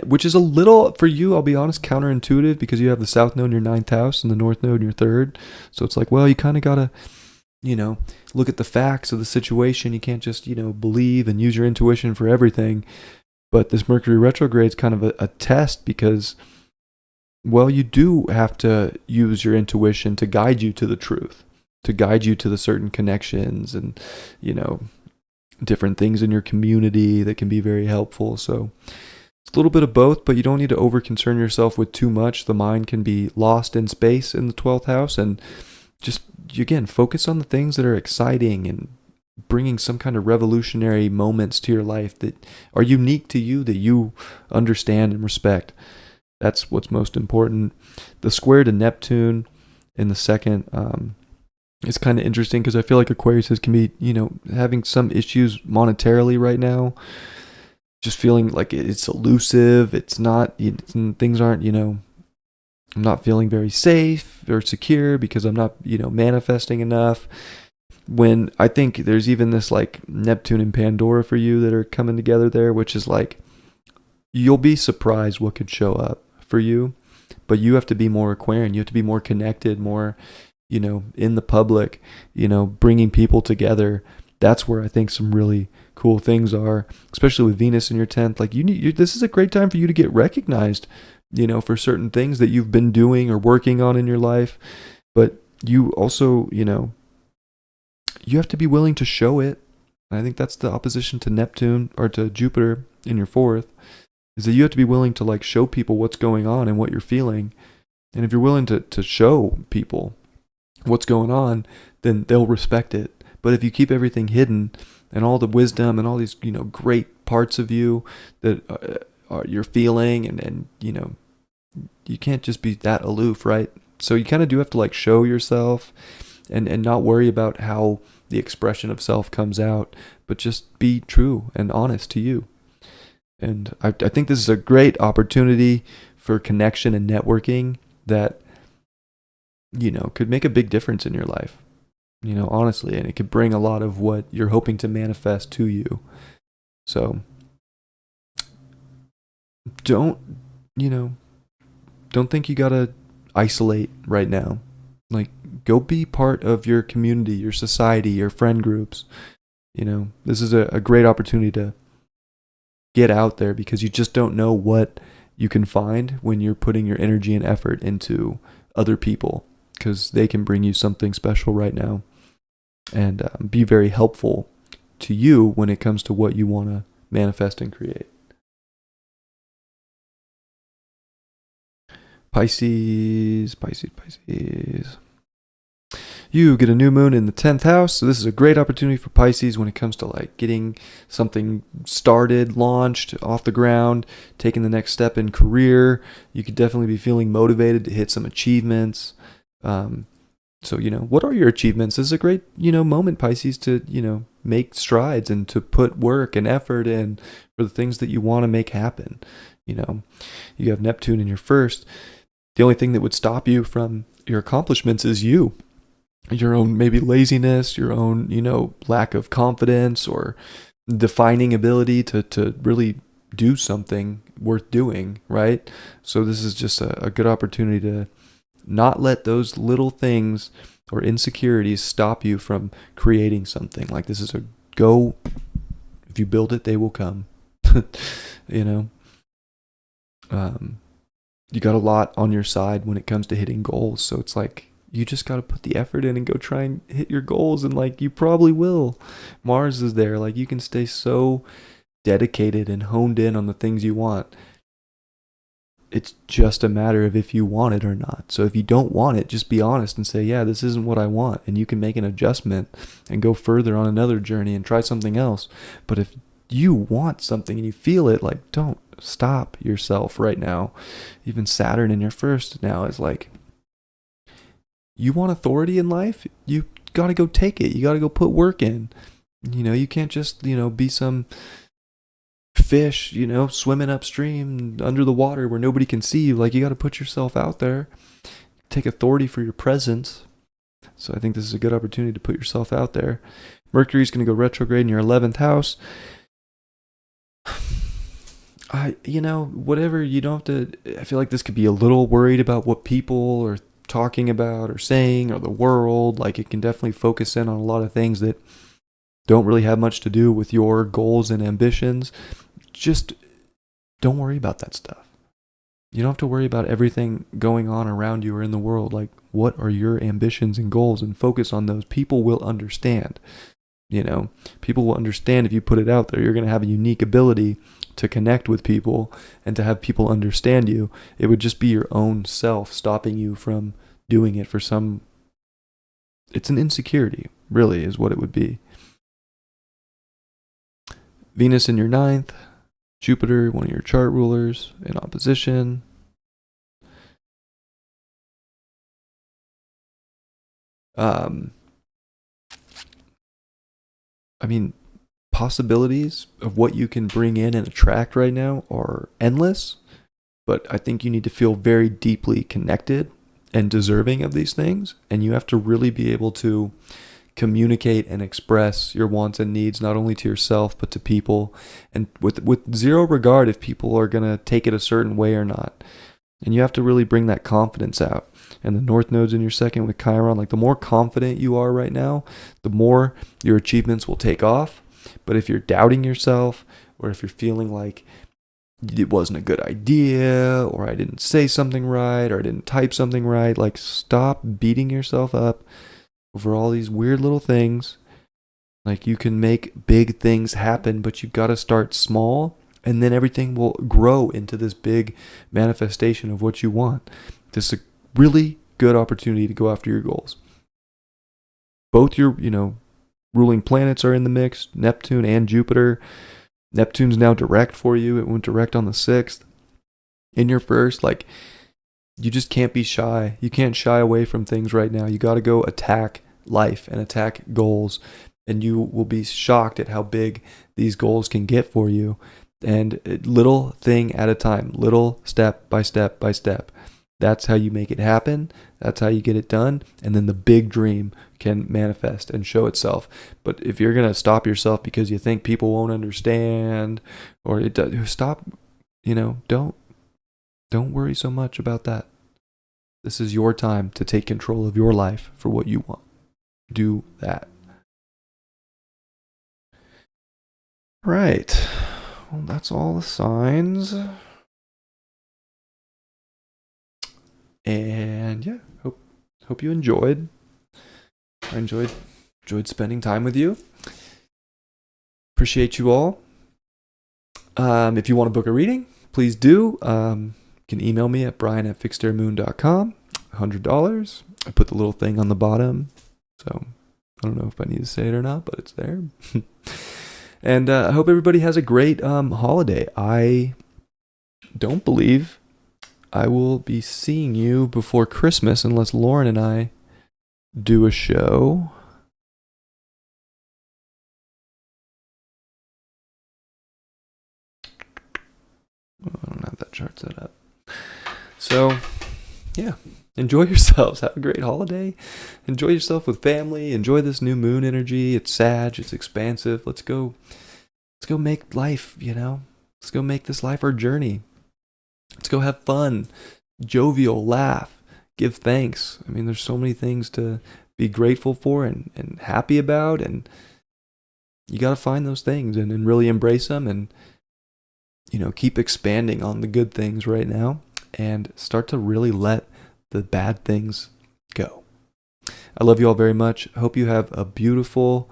Speaker 1: Which is a little, for you, I'll be honest, counterintuitive, because you have the South Node in your 9th house and the North Node in your 3rd. So it's like, well, you kind of got to, look at the facts of the situation. You can't just, believe and use your intuition for everything. But this Mercury retrograde is kind of a test, because, well, you do have to use your intuition to guide you to the truth, to guide you to the certain connections and, different things in your community that can be very helpful. So it's a little bit of both, but you don't need to over concern yourself with too much. The mind can be lost in space in the 12th house, and just, again, focus on the things that are exciting and bringing some kind of revolutionary moments to your life that are unique to you, that you understand and respect. That's what's most important. The square to Neptune in the 2nd is kind of interesting, because I feel like Aquarius can be, having some issues monetarily right now. Just feeling like it's elusive. It's not, things aren't, I'm not feeling very safe or secure because I'm not, manifesting enough. When I think there's even this like Neptune and Pandora for you that are coming together there, which is like, you'll be surprised what could show up for you, but you have to be more Aquarian. You have to be more connected, more, in the public, bringing people together. That's where I think some really cool things are, especially with Venus in your 10th. Like, this is a great time for you to get recognized, for certain things that you've been doing or working on in your life. But you also, you have to be willing to show it. And I think that's the opposition to Neptune, or to Jupiter in your 4th, is that you have to be willing to like show people what's going on and what you're feeling. And if you're willing to show people what's going on, then they'll respect it. But if you keep everything hidden and all the wisdom and all these, great parts of you that you're feeling, and you can't just be that aloof, right? So you kind of do have to like show yourself and not worry about how the expression of self comes out, but just be true and honest to you. And I think this is a great opportunity for connection and networking that, could make a big difference in your life, honestly, and it could bring a lot of what you're hoping to manifest to you. So don't think you gotta isolate right now. Like, go be part of your community, your society, your friend groups. This is a great opportunity to get out there, because you just don't know what you can find when you're putting your energy and effort into other people, because they can bring you something special right now and be very helpful to you when it comes to what you want to manifest and create. Pisces. You get a new moon in the 10th house, so this is a great opportunity for Pisces when it comes to like getting something started, launched, off the ground, taking the next step in career. You could definitely be feeling motivated to hit some achievements. So, what are your achievements? This is a great, moment, Pisces, to, make strides and to put work and effort in for the things that you want to make happen. You have Neptune in your first. The only thing that would stop you from your accomplishments is your own maybe laziness, your own, lack of confidence or defining ability to really do something worth doing, right? So this is just a good opportunity to not let those little things or insecurities stop you from creating something. Like, this is a go. If you build it, they will come. You got a lot on your side when it comes to hitting goals. So it's like, you just got to put the effort in and go try and hit your goals. And like, you probably will. Mars is there. Like, you can stay so dedicated and honed in on the things you want. It's just a matter of if you want it or not. So if you don't want it, just be honest and say, yeah, this isn't what I want. And you can make an adjustment and go further on another journey and try something else. But if you want something and you feel it, like, don't stop yourself right now. Even Saturn in your first now is like, you want authority in life? You got to go take it. You got to go put work in. You can't just, be some fish, swimming upstream under the water where nobody can see you. Like, you got to put yourself out there. Take authority for your presence. So I think this is a good opportunity to put yourself out there. Mercury's going to go retrograde in your 11th house. Whatever, you don't have to, I feel like this could be a little worried about what people are talking about or saying, or the world. Like, it can definitely focus in on a lot of things that don't really have much to do with your goals and ambitions. Just don't worry about that stuff. You don't have to worry about everything going on around you or in the world. Like, what are your ambitions and goals, and focus on those. People will understand. People will understand if you put it out there. You're going to have a unique ability to connect with people and to have people understand you. It would just be your own self stopping you from doing it for some. It's an insecurity, really, is what it would be. Venus in your 9th. Jupiter, one of your chart rulers, in opposition. Possibilities of what you can bring in and attract right now are endless, but I think you need to feel very deeply connected and deserving of these things, and you have to really be able to communicate and express your wants and needs, not only to yourself but to people, and with zero regard if people are going to take it a certain way or not. And you have to really bring that confidence out. And the North Node's in your second with Chiron. Like, the more confident you are right now, the more your achievements will take off. But if you're doubting yourself, or if you're feeling like it wasn't a good idea, or I didn't say something right, or I didn't type something right, like, stop beating yourself up over all these weird little things. Like, you can make big things happen, but you got to start small, and then everything will grow into this big manifestation of what you want. This is a really good opportunity to go after your goals. both your, ruling planets are in the mix, Neptune and Jupiter. Neptune's now direct for you. It went direct on the 6th. In your first, you just can't be shy. You can't shy away from things right now. You got to go attack life and attack goals. And you will be shocked at how big these goals can get for you. And little thing at a time, little step by step by step. That's how you make it happen. That's how you get it done. And then the big dream can manifest and show itself. But if you're going to stop yourself because you think people won't understand, or it does, stop, don't worry so much about that. This is your time to take control of your life for what you want. Do that. Right. Well, that's all the signs. And yeah, hope you enjoyed. I enjoyed spending time with you. Appreciate you all. If you want to book a reading, please do. You can email me at brian@fixedairmoon.com. $100. I put the little thing on the bottom, so I don't know if I need to say it or not, but it's there. And I hope everybody has a great holiday. I don't believe I will be seeing you before Christmas unless Lauren and I do a show. I don't have that chart set up. So, yeah, enjoy yourselves. Have a great holiday. Enjoy yourself with family. Enjoy this new moon energy. It's Sag. It's expansive. Let's go make life, Let's go make this life our journey. Let's go have fun, jovial, laugh, give thanks. I mean, there's so many things to be grateful for and happy about, and you got to find those things and really embrace them and, keep expanding on the good things right now and start to really let the bad things go. I love you all very much. I hope you have a beautiful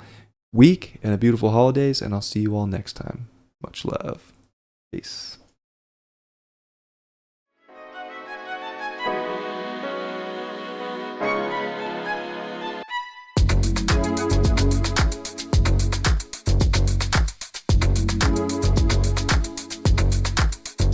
Speaker 1: week and a beautiful holidays, and I'll see you all next time. Much love. Peace.